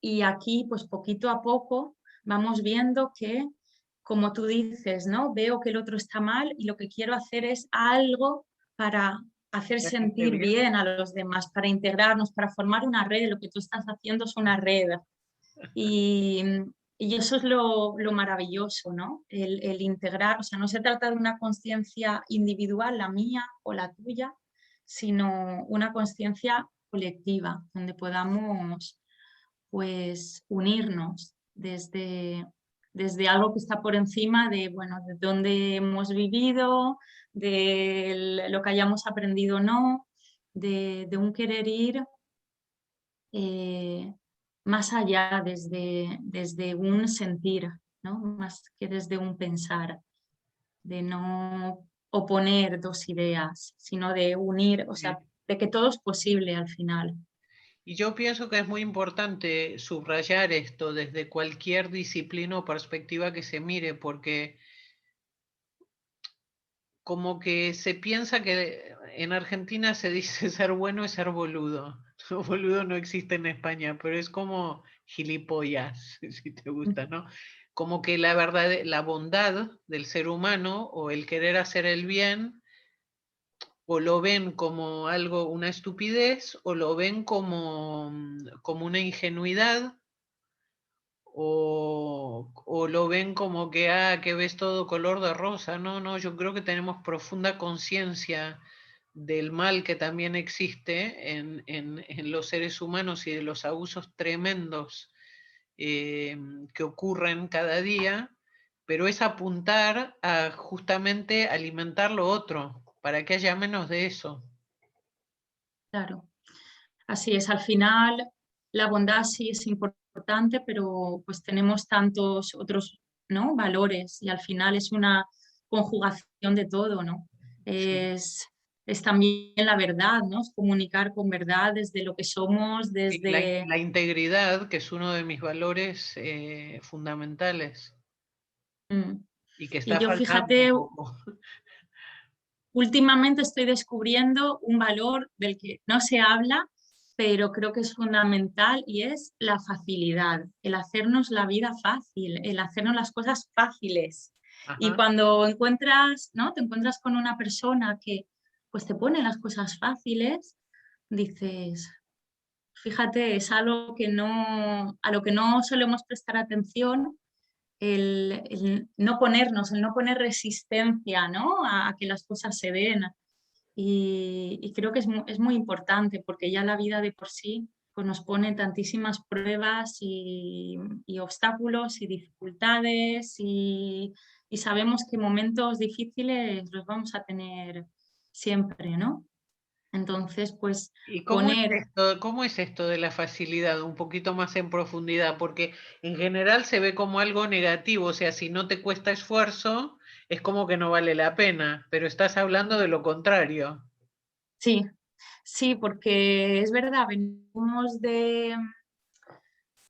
y aquí, pues poquito a poco, vamos viendo que, como tú dices, ¿no? Veo que el otro está mal y lo que quiero hacer es algo para hacer
La gente
sentir
bien.
bien a los demás, para integrarnos, para formar una red. Lo que tú estás haciendo es una red. Y, y eso es lo maravilloso, ¿no? El integrar, o sea, no se trata de una conciencia individual, la mía o la tuya, sino una conciencia colectiva, donde podamos pues unirnos desde algo que está por encima de, bueno, de dónde hemos vivido, de lo que hayamos aprendido o no, de un querer ir eh, más allá desde un sentir, ¿no? Más que desde un pensar, de no oponer dos ideas, sino de unir, o sea, de que todo es posible al final.
Y yo pienso que es muy importante subrayar esto desde cualquier disciplina o perspectiva que se mire, porque como que se piensa que en Argentina se dice ser bueno es ser boludo. Boludo no existe en España, pero es como gilipollas, si te gusta, ¿no? Como que la verdad, la bondad del ser humano o el querer hacer el bien, o lo ven como algo, una estupidez, o lo ven como una ingenuidad, o lo ven como que ves todo color de rosa. No, no, yo creo que tenemos profunda conciencia del mal que también existe en los seres humanos y de los abusos tremendos que ocurren cada día, pero es apuntar a justamente alimentar lo otro, para que haya menos de eso.
Claro. Así es, al final la bondad sí es importante, pero pues tenemos tantos otros, ¿no? Valores y al final es una conjugación de todo, ¿no?
Sí.
Es también la verdad, ¿no? Es comunicar con verdad desde lo que somos,
Sí, la,
desde...
la integridad, que es uno de mis valores fundamentales
Mm.
y que
Y
está
yo
faltando un
fíjate,
poco.
últimamente estoy descubriendo un valor del que no se habla, pero creo que es fundamental y es la facilidad, el hacernos la vida fácil, el hacernos las cosas fáciles. Y
Ajá.
cuando encuentras, ¿no? Te encuentras con una persona que pues te pone las cosas fáciles, dices, fíjate, es algo que no, a lo que no solemos prestar atención el no ponernos, el no poner resistencia, ¿no? A que las cosas se den. Y creo que es muy importante porque ya la vida de por sí pues nos pone tantísimas pruebas y obstáculos y dificultades y sabemos que momentos difíciles los vamos a tener siempre, ¿no? Entonces, pues
¿Y
poner,
cómo es esto de la facilidad? Un poquito más en profundidad, porque en general se ve como algo negativo, o sea, si no te cuesta esfuerzo, es como que no vale la pena, pero estás hablando de lo contrario.
sí, sí, porque es verdad, venimos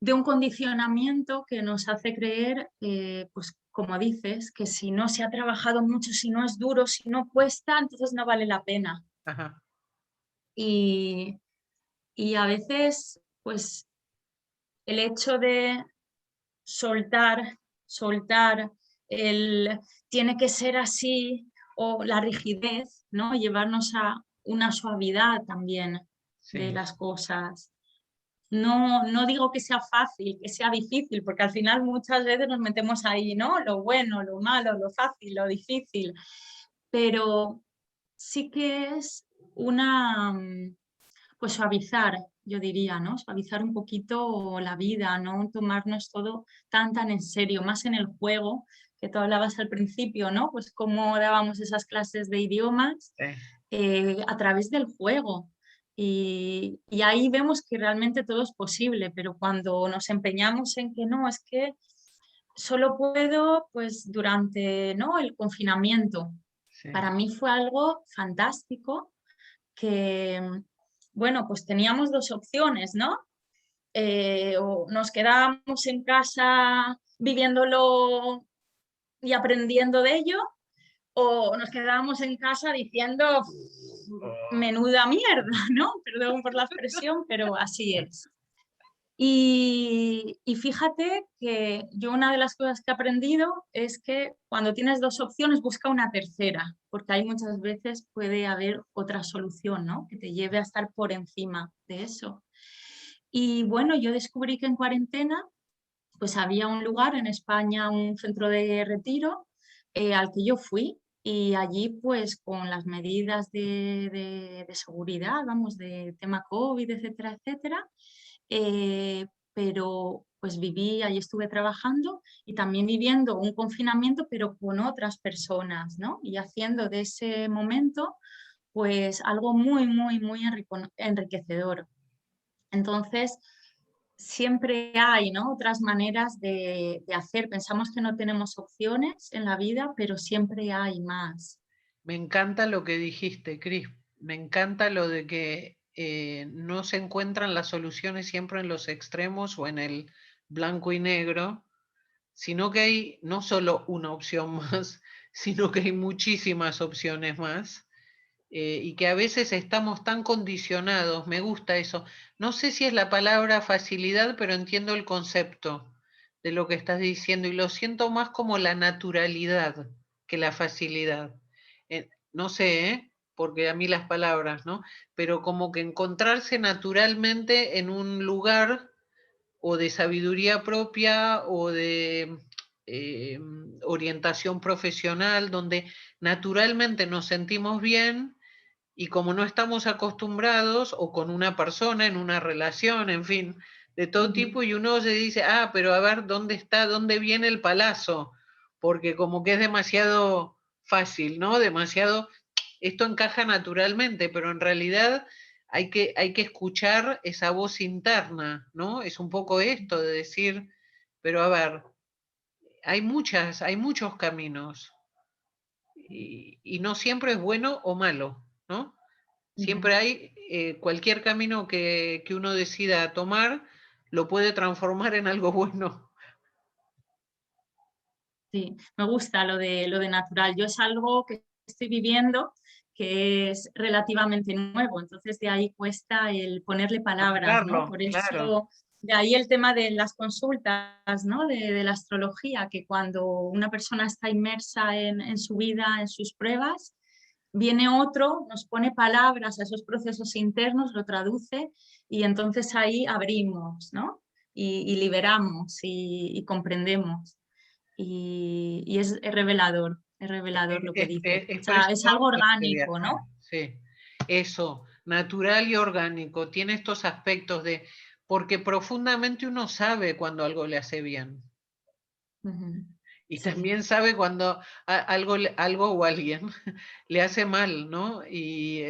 de un condicionamiento que nos hace creer, pues como dices, que si no se ha trabajado mucho, si no es duro, si no cuesta, entonces no vale la pena.
Ajá,
Y, y a veces, pues el hecho de soltar el tiene que ser así o la rigidez, ¿no? Llevarnos a una suavidad también de
sí.
las cosas. No, no digo que sea fácil, que sea difícil, porque al final muchas veces nos metemos ahí, ¿no? Lo bueno, lo malo, lo fácil, lo difícil, pero sí que es una, pues suavizar, yo diría, ¿no? Suavizar un poquito la vida, no tomarnos todo tan en serio, más en el juego, que tú hablabas al principio, ¿no? Pues cómo dábamos esas clases de idiomas
Sí.
a través del juego. Y ahí vemos que realmente todo es posible, pero cuando nos empeñamos en que no, es que solo puedo, pues durante, ¿no? El confinamiento.
Sí.
Para mí fue algo fantástico que, bueno, pues teníamos dos opciones, ¿no? O nos quedábamos en casa viviéndolo y aprendiendo de ello, o nos quedábamos en casa diciendo menuda mierda, ¿no? Perdón por la expresión, pero así es. Y fíjate que yo una de las cosas que he aprendido es que cuando tienes dos opciones busca una tercera, porque hay muchas veces puede haber otra solución, ¿no? Que te lleve a estar por encima de eso. Y bueno, yo descubrí que en cuarentena pues había un lugar en España, un centro de retiro al que yo fui y allí pues con las medidas de seguridad, vamos, de tema COVID, etcétera, etcétera, pero pues viví, allí estuve trabajando y también viviendo un confinamiento, pero con otras personas, ¿no? Y haciendo de ese momento pues algo muy enriquecedor. Entonces, siempre hay, ¿no? Otras maneras de hacer. Pensamos que no tenemos opciones en la vida, pero siempre hay más.
Me encanta lo que dijiste, Cris. Me encanta lo de que no se encuentran las soluciones siempre en los extremos o en el blanco y negro, sino que hay no solo una opción más, sino que hay muchísimas opciones más. Y que a veces estamos tan condicionados, me gusta eso. No sé si es la palabra facilidad, pero entiendo el concepto de lo que estás diciendo y lo siento más como la naturalidad que la facilidad. No sé, porque a mí las palabras, ¿no? Pero como que encontrarse naturalmente en un lugar o de sabiduría propia o de eh, orientación profesional donde naturalmente nos sentimos bien y como no estamos acostumbrados, o con una persona en una relación, en fin, de todo
Ujú.
tipo, y uno se dice, ah, pero a ver, ¿dónde está, dónde viene el palazo? Porque como que es demasiado fácil, ¿no? Demasiado, esto encaja naturalmente, pero en realidad hay que escuchar esa voz interna, ¿no? Es un poco esto de decir, pero a ver, hay muchos caminos, y no siempre es bueno o malo, ¿no?
Ujú.
Siempre hay cualquier camino que uno decida tomar, lo puede transformar en algo bueno.
Sí, me gusta lo de natural. Yo es algo que estoy viviendo que es relativamente nuevo, entonces de ahí cuesta el ponerle palabras, ¿no?
Nombrarlo,
Por
claro.
eso, de ahí el tema de las consultas, ¿no? De la astrología, que cuando una persona está inmersa en su vida, en sus pruebas, viene otro, nos pone palabras a esos procesos internos, lo traduce y entonces ahí abrimos, ¿no? Y liberamos y comprendemos y es revelador lo que dice. O
Es
sea, es algo
precioso este
orgánico,
viajar,
¿no?
sí. Eso, natural y orgánico, tiene estos aspectos de, porque profundamente uno sabe cuando algo le hace bien.
Ujú.
Y
Sí,
también sabe cuando algo, algo o alguien le hace mal, ¿no? Y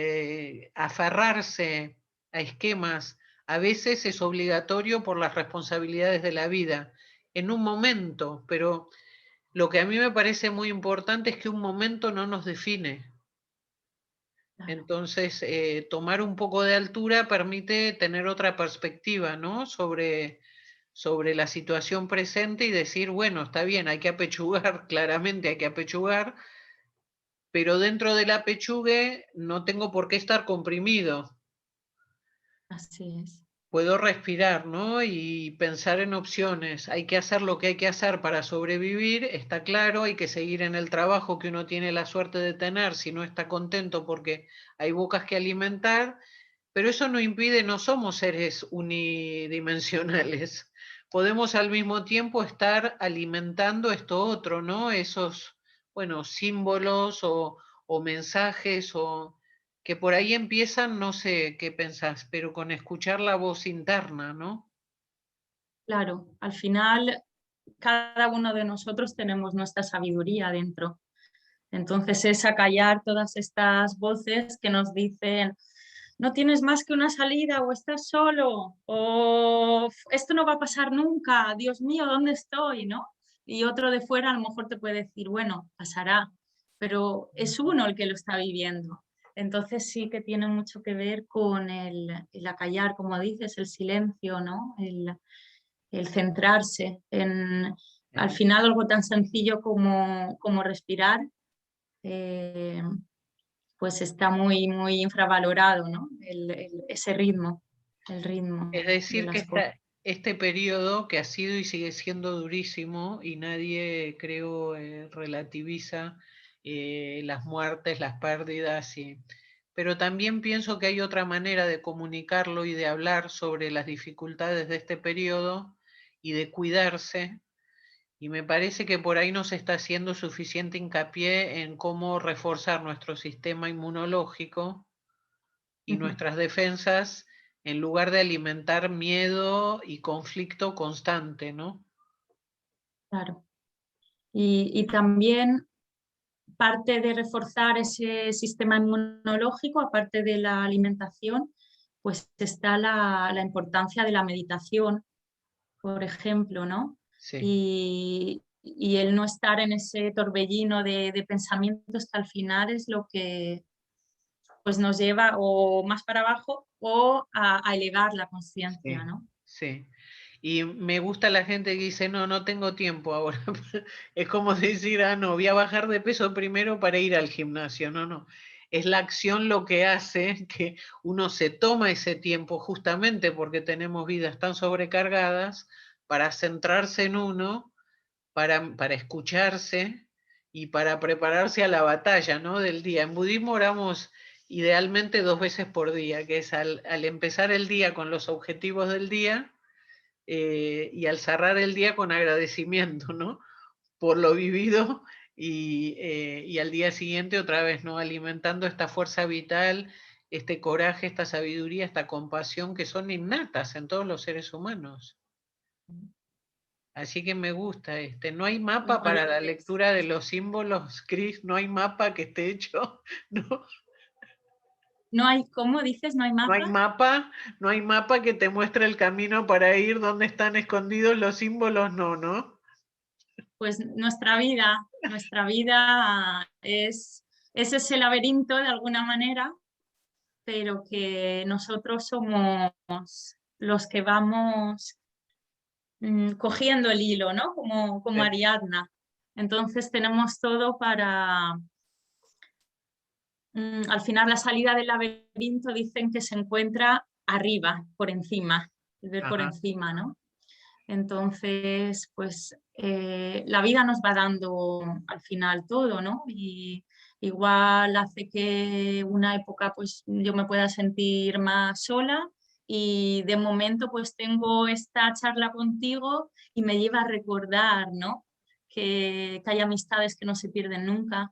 aferrarse a esquemas a veces es obligatorio por las responsabilidades de la vida, en un momento, pero lo que a mí me parece muy importante es que un momento no nos define.
claro.
Entonces, tomar un poco de altura permite tener otra perspectiva, ¿no? sobre la situación presente y decir, bueno, está bien, hay que apechugar, claramente hay que apechugar, pero dentro del apechugue no tengo por qué estar comprimido.
Así es.
Puedo respirar, ¿no? Y pensar en opciones. Hay que hacer lo que hay que hacer para sobrevivir, está claro, hay que seguir en el trabajo que uno tiene la suerte de tener si no está contento porque hay bocas que alimentar, pero eso no impide, no somos seres unidimensionales. Podemos al mismo tiempo estar alimentando esto otro, ¿no? Esos, bueno, símbolos o mensajes o que por ahí empiezan, no sé qué pensás, pero con escuchar la voz interna, ¿no?
Claro, al final cada uno de nosotros tenemos nuestra sabiduría dentro. Entonces es acallar todas estas voces que nos dicen, no tienes más que una salida o estás solo o esto no va a pasar nunca, Dios mío, ¿dónde estoy? ¿No? Y otro de fuera a lo mejor te puede decir, bueno, pasará, pero es uno el que lo está viviendo. Entonces sí que tiene mucho que ver con el acallar, como dices, el silencio, ¿no? El centrarse en, al final, algo tan sencillo como respirar, eh, pues está muy, muy infravalorado, ¿no? Ese ritmo, el ritmo
Es
de
decir, que
las cosas.
este periodo que ha sido y sigue siendo durísimo y nadie, creo, relativiza las muertes, las pérdidas, pero también pienso que hay otra manera de comunicarlo y de hablar sobre las dificultades de este periodo y de cuidarse. Y me parece que por ahí no se está haciendo suficiente hincapié en cómo reforzar nuestro sistema inmunológico y
Ujú,
nuestras defensas en lugar de alimentar miedo y conflicto constante, ¿no?
claro. Y también parte de reforzar ese sistema inmunológico, aparte de la alimentación, pues está la importancia de la meditación, por ejemplo, ¿no?
Sí.
Y el no estar en ese torbellino de pensamientos que al final es lo que pues nos lleva o más para abajo o a elevar la conciencia,
Sí,
¿no?
sí. Y me gusta la gente que dice, no, no tengo tiempo ahora. Es como decir, ah, no, voy a bajar de peso primero para ir al gimnasio. No, no. Es la acción lo que hace que uno se toma ese tiempo justamente porque tenemos vidas tan sobrecargadas para centrarse en uno, para escucharse y para prepararse a la batalla, ¿no? Del día. En budismo oramos idealmente 2 veces por día, que es al empezar el día con los objetivos del día y al cerrar el día con agradecimiento, ¿no? Por lo vivido y al día siguiente otra vez, ¿no? Alimentando esta fuerza vital, este coraje, esta sabiduría, esta compasión que son innatas en todos los seres humanos. Así que me gusta este. No hay mapa
Como
para la
dices,
lectura de los símbolos, Cris, no hay mapa que esté hecho, ¿no?
no hay, ¿cómo dices? ¿No hay
No hay
mapa?
mapa, no hay mapa que te muestre el camino para ir donde están escondidos los símbolos, no, ¿no?
Pues nuestra vida es ese laberinto de alguna manera, pero que nosotros somos los que vamos cogiendo el hilo, ¿no? Como
Sí,
Ariadna. Entonces tenemos todo para, al final la salida del laberinto dicen que se encuentra arriba, por encima, el ver por
ajá.
encima, ¿no? Entonces, pues la vida nos va dando al final todo, ¿no? Y igual hace que una época pues yo me pueda sentir más sola y de momento pues tengo esta charla contigo y me lleva a recordar, ¿no? Que hay amistades que no se pierden nunca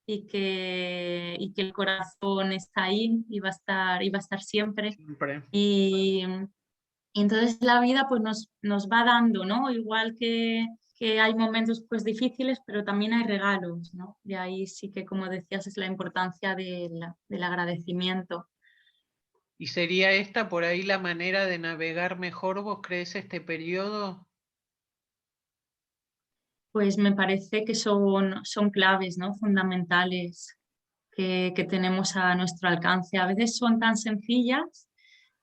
y que el corazón está ahí y va a estar siempre.
Siempre.
Y, y entonces la vida pues nos va dando, ¿no? Igual que hay momentos pues difíciles, pero también hay regalos, ¿no? De ahí sí que, como decías, es la importancia del agradecimiento.
¿Y sería esta por ahí la manera de navegar mejor, vos crees, este periodo?
Pues me parece que son claves, ¿no? Fundamentales que tenemos a nuestro alcance. A veces son tan sencillas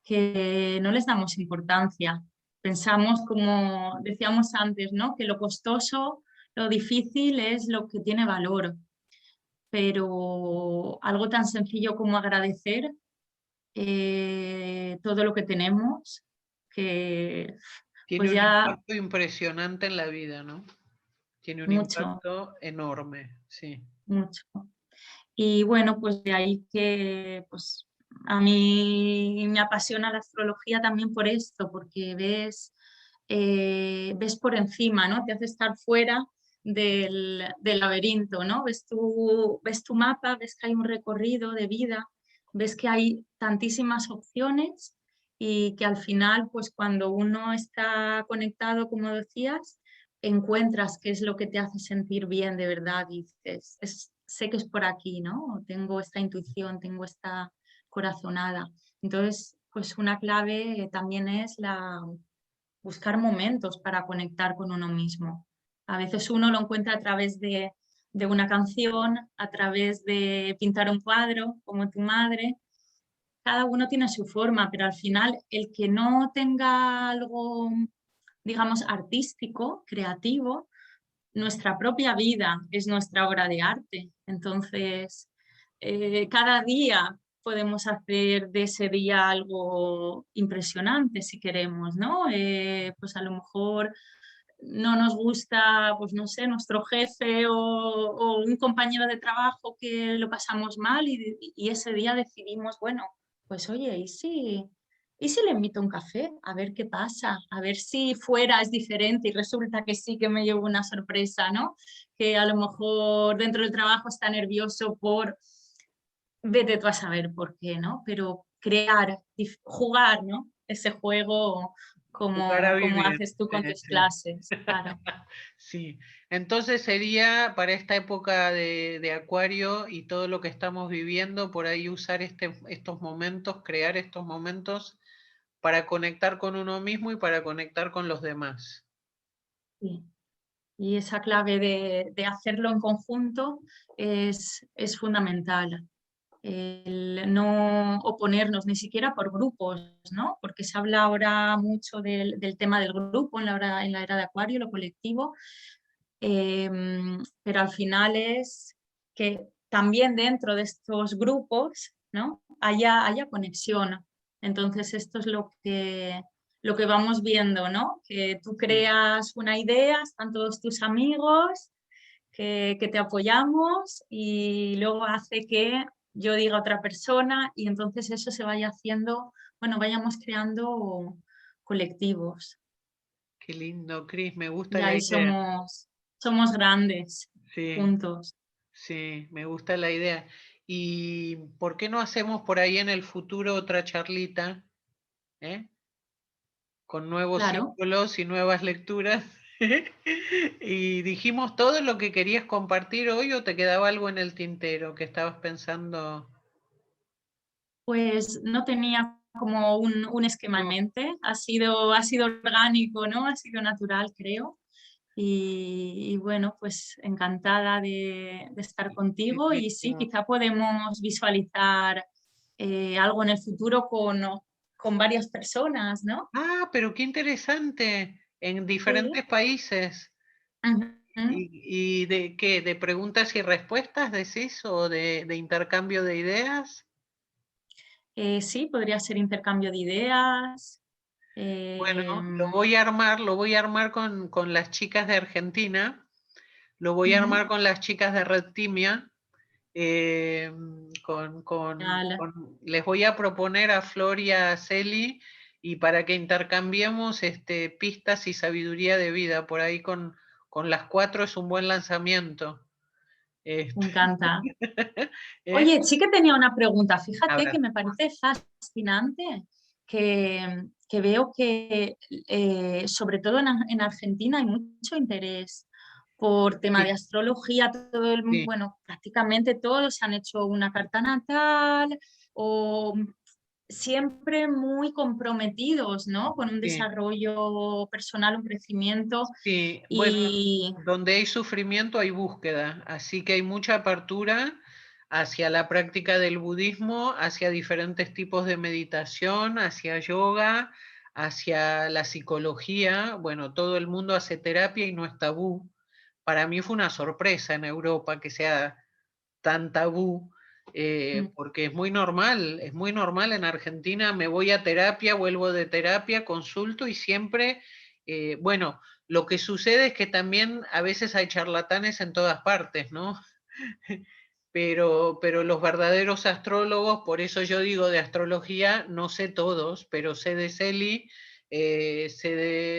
que no les damos importancia. pensamos, como decíamos antes, ¿no? Que lo costoso, lo difícil es lo que tiene valor, pero algo tan sencillo como agradecer todo lo que tenemos, que
Tiene
pues
un
ya
impacto impresionante en la vida, ¿no? Tiene un
mucho,
impacto enorme, sí.
mucho. Y bueno, pues de ahí que pues, a mí me apasiona la astrología también por esto, porque ves por encima, ¿no? Te hace estar fuera del laberinto, ¿no? Ves tu mapa, ves que hay un recorrido de vida, ves que hay tantísimas opciones y que al final, pues cuando uno está conectado, como decías, encuentras qué es lo que te hace sentir bien de verdad y dices, sé que es por aquí, ¿no? Tengo esta intuición, tengo esta corazonada. Entonces, pues una clave también es buscar momentos para conectar con uno mismo. A veces uno lo encuentra a través de una canción, a través de pintar un cuadro, como tu madre. Cada uno tiene su forma, pero al final el que no tenga algo, digamos, artístico, creativo, nuestra propia vida es nuestra obra de arte. Entonces, cada día podemos hacer de ese día algo impresionante si queremos, ¿no? Pues a lo mejor no nos gusta, pues no sé, nuestro jefe o un compañero de trabajo que lo pasamos mal y ese día decidimos, bueno, pues oye, ¿y si le invito a un café? A ver qué pasa, a ver si fuera es diferente y resulta que sí que me llevo una sorpresa, ¿no? Que a lo mejor dentro del trabajo está nervioso por, vete tú a saber por qué, ¿no? Pero crear, jugar, ¿no? Ese juego
Jugar a
como
vivir.
haces tú
Sí,
con tus
sí.
clases, claro.
Sí, entonces sería para esta época de Acuario y todo lo que estamos viviendo, por ahí usar estos momentos, crear estos momentos para conectar con uno mismo y para conectar con los demás.
Sí. Y esa clave de hacerlo en conjunto es fundamental. El no oponernos ni siquiera por grupos, ¿no? Porque se habla ahora mucho del tema del grupo en la era de Acuario, lo colectivo, eh, pero al final es que también dentro de estos grupos, ¿no? haya conexión. Entonces esto es lo que vamos viendo, ¿no? Que tú
Sí.
creas una idea, están todos tus amigos, que te apoyamos y luego hace que yo diga a otra persona y entonces eso se vaya haciendo, bueno, vayamos creando colectivos
Qué lindo, Cris, me gusta
y
la
ahí
idea.
somos grandes
Sí,
juntos.
sí, me gusta la idea. ¿Y por qué no hacemos por ahí en el futuro otra charlita, ¿eh? Con nuevos
Claro,
símbolos y nuevas lecturas? ¿Y dijimos todo lo que querías compartir hoy o te quedaba algo en el tintero que estabas pensando?
pues no tenía como un esquema en
No,
mente, ha sido orgánico, ¿no? Ha sido natural, creo. Y bueno, pues encantada de estar contigo y sí,
buenísimo.
quizá podemos visualizar algo en el futuro con varias personas, ¿no?
Ah, pero qué interesante. En
Sí.
diferentes países.
Ujú.
¿Y de qué? ¿De preguntas y respuestas decís? ¿O de intercambio de ideas?
Sí, podría ser intercambio de ideas.
Bueno,
eh,
lo voy a armar con las chicas de Argentina, lo voy a
ujú.
armar con las chicas de Red Timia,
Genial.
les voy a proponer a Flor y a Celi y para que intercambiemos pistas y sabiduría de vida. Por ahí con las cuatro es un buen lanzamiento.
Me
Este,
encanta.
¿eh?
Oye, sí que tenía una pregunta.
A
Fíjate
ver,
que me parece fascinante que veo que, sobre todo en Argentina, hay mucho interés por tema de
sí,
astrología.
sí,
Bueno, prácticamente todos han hecho una carta natal o siempre muy comprometidos, ¿no? Con un
sí.
desarrollo personal, un crecimiento
Sí, bueno,
y
donde hay sufrimiento hay búsqueda, así que hay mucha apertura hacia la práctica del budismo, hacia diferentes tipos de meditación, hacia yoga, hacia la psicología. Bueno, todo el mundo hace terapia y no es tabú. Para mí fue una sorpresa en Europa que sea tan tabú,
Mm.
porque es muy normal en Argentina, me voy a terapia, vuelvo de terapia, consulto y siempre, bueno, lo que sucede es que también a veces hay charlatanes en todas partes, ¿no? Pero los verdaderos astrólogos, por eso yo digo de astrología, no sé todos, pero sé de Celi, sé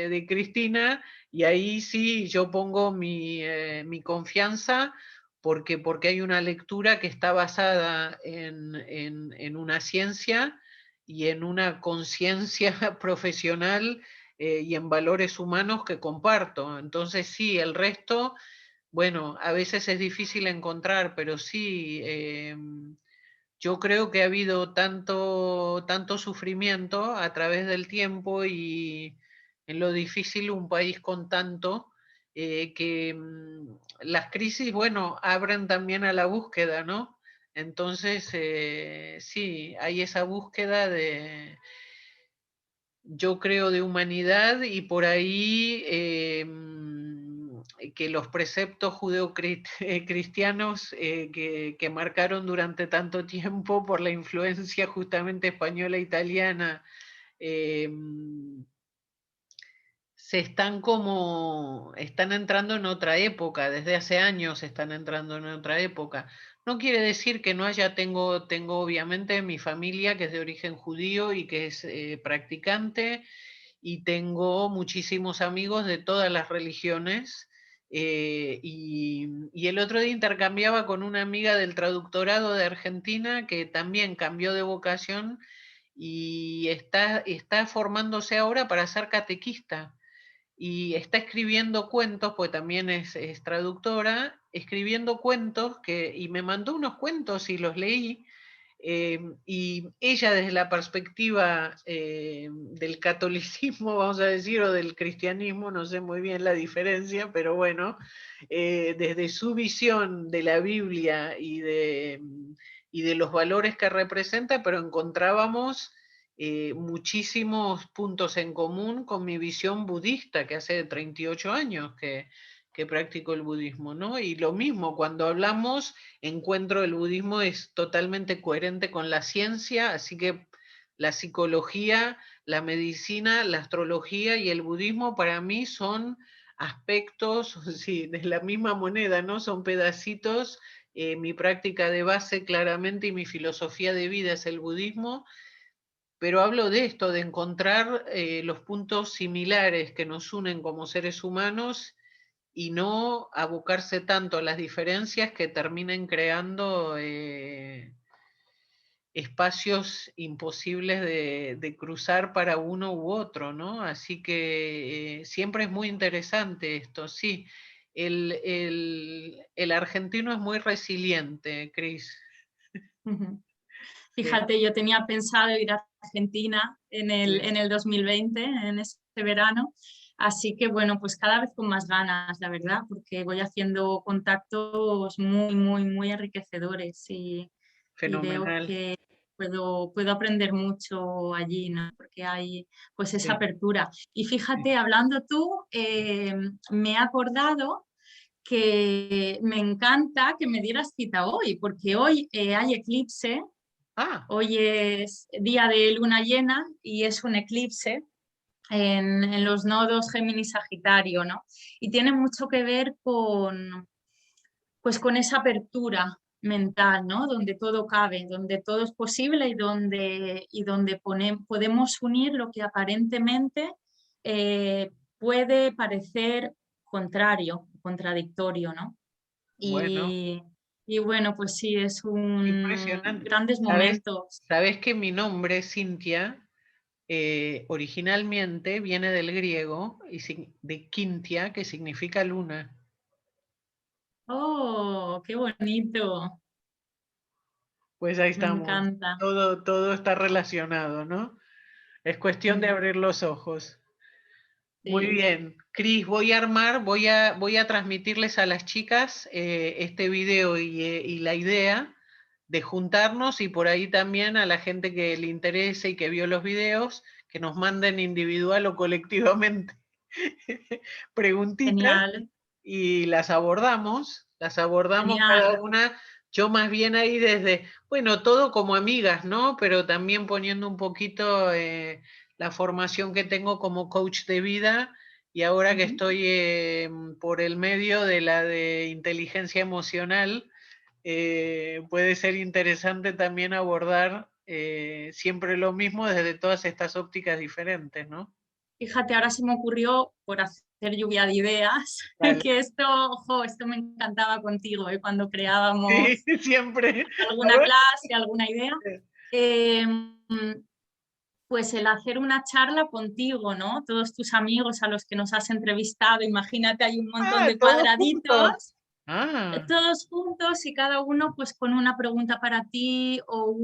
de Cristina, y ahí sí yo pongo mi confianza porque hay una lectura que está basada en una ciencia y en una conciencia profesional, y en valores humanos que comparto. Entonces sí, el resto bueno, a veces es difícil encontrar, pero sí, yo creo que ha habido tanto sufrimiento a través del tiempo y en lo difícil un país con tanto, que las crisis, bueno, abren también a la búsqueda, ¿no? Entonces, sí, hay esa búsqueda de, yo creo, de humanidad y por ahí que los preceptos judeocristianos que marcaron durante tanto tiempo por la influencia justamente española e italiana, eh, están entrando en otra época, desde hace años están entrando en otra época. No quiere decir que no haya, tengo obviamente mi familia que es de origen judío y que es practicante, y tengo muchísimos amigos de todas las religiones. Y el otro día intercambiaba con una amiga del traductorado de Argentina que también cambió de vocación y está formándose ahora para ser catequista y está escribiendo cuentos, pues también es traductora, escribiendo cuentos y me mandó unos cuentos y los leí, y ella desde la perspectiva del catolicismo, vamos a decir, o del cristianismo, no sé muy bien la diferencia, pero bueno, desde su visión de la Biblia y de los valores que representa, pero encontrábamos muchísimos puntos en común con mi visión budista, que hace 38 años que practico el budismo, ¿no? Y lo mismo, cuando hablamos, encuentro el budismo es totalmente coherente con la ciencia, así que la psicología, la medicina, la astrología y el budismo para mí son aspectos, sí, de la misma moneda, ¿no? Son pedacitos. Mi práctica de base claramente y mi filosofía de vida es el budismo, pero hablo de esto, de encontrar los puntos similares que nos unen como seres humanos y no abocarse tanto a las diferencias que terminen creando espacios imposibles de cruzar para uno u otro, ¿no? Así que siempre es muy interesante esto, sí. El argentino es muy resiliente, Cris.
Ujú.
Sí,
Fíjate, yo tenía pensado ir a Argentina
sí.
en el 2020, en este verano, así que bueno, pues cada vez con más ganas, la verdad, porque voy haciendo contactos muy, muy, muy enriquecedores y veo
Fenomenal.
que puedo aprender mucho allí, ¿no? Porque hay pues esa
Sí,
apertura. Y
sí.
fíjate, hablando tú, me he acordado que me encanta que me dieras cita hoy, porque hoy hay eclipse.
Ah,
Hoy es día de luna llena y es un eclipse en los nodos Géminis-Sagitario, ¿no? Y tiene mucho que ver pues, con esa apertura mental, ¿no? Donde todo cabe, donde todo es posible y donde podemos unir lo que aparentemente eh, puede parecer contrario, contradictorio, ¿no?
bueno.
Y, y bueno, pues sí, es un
Impresionante.
grandes
¿Sabes?
momentos.
¿Sabes que mi nombre, Cintia, originalmente viene del griego y de Quintia, que significa luna?
Oh, qué bonito.
Pues ahí
Me
estamos.
encanta.
Todo está relacionado, ¿no? Es cuestión de
Mm,
abrir los ojos. Muy
sí.
bien, Cris, voy a transmitirles a las chicas este video y la idea de juntarnos y por ahí también a la gente que le interese y que vio los videos, que nos manden individual o colectivamente preguntitas
Genial,
y las abordamos cada
genial.
una, yo más bien ahí desde, bueno, todo como amigas, ¿no? Pero también poniendo un poquito la formación que tengo como coach de vida y ahora que
Ujú.
estoy por el medio de la de inteligencia emocional, puede ser interesante también abordar siempre lo mismo desde todas estas ópticas diferentes, ¿no?
Fíjate, ahora se me ocurrió, por hacer lluvia de ideas,
Dale.
que esto, ojo, esto me encantaba contigo, cuando
Sí,
creábamos
siempre. A
alguna
ver.
clase, alguna idea. Eh, pues el hacer una charla contigo, ¿no? Todos tus amigos a los que nos has entrevistado, imagínate, hay un montón
Ah,
de
todos juntos.
cuadraditos,
Ah,
todos juntos y cada uno pues con una pregunta para ti o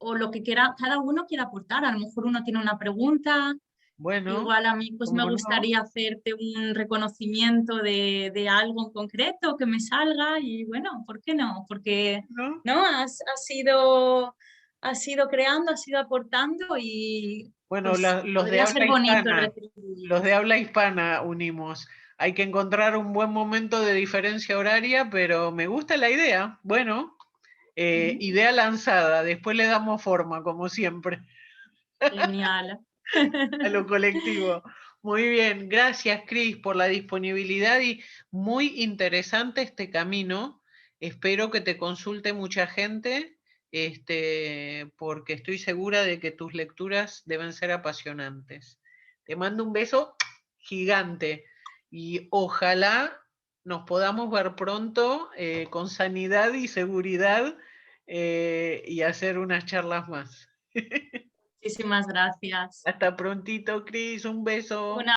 o lo que quiera, cada uno quiera aportar. A lo mejor uno tiene una pregunta,
bueno,
igual a mí pues me
¿cómo no?
gustaría hacerte un reconocimiento de algo en concreto que me salga y bueno, ¿por qué no? Porque
¿No?
¿no? Has ido creando, has ido aportando y
Bueno,
pues podría ser bonito retribuir.
los de habla hispana unimos. Hay que encontrar un buen momento de diferencia horaria, pero me gusta la idea. Bueno,
Ujú.
idea lanzada, después le damos forma, como siempre,
Genial.
a lo colectivo. Muy bien, gracias Cris por la disponibilidad y muy interesante este camino. Espero que te consulte mucha gente, porque estoy segura de que tus lecturas deben ser apasionantes. Te mando un beso gigante y ojalá nos podamos ver pronto con sanidad y seguridad y hacer unas charlas más.
Muchísimas gracias.
Hasta prontito, Cris, un beso.
Una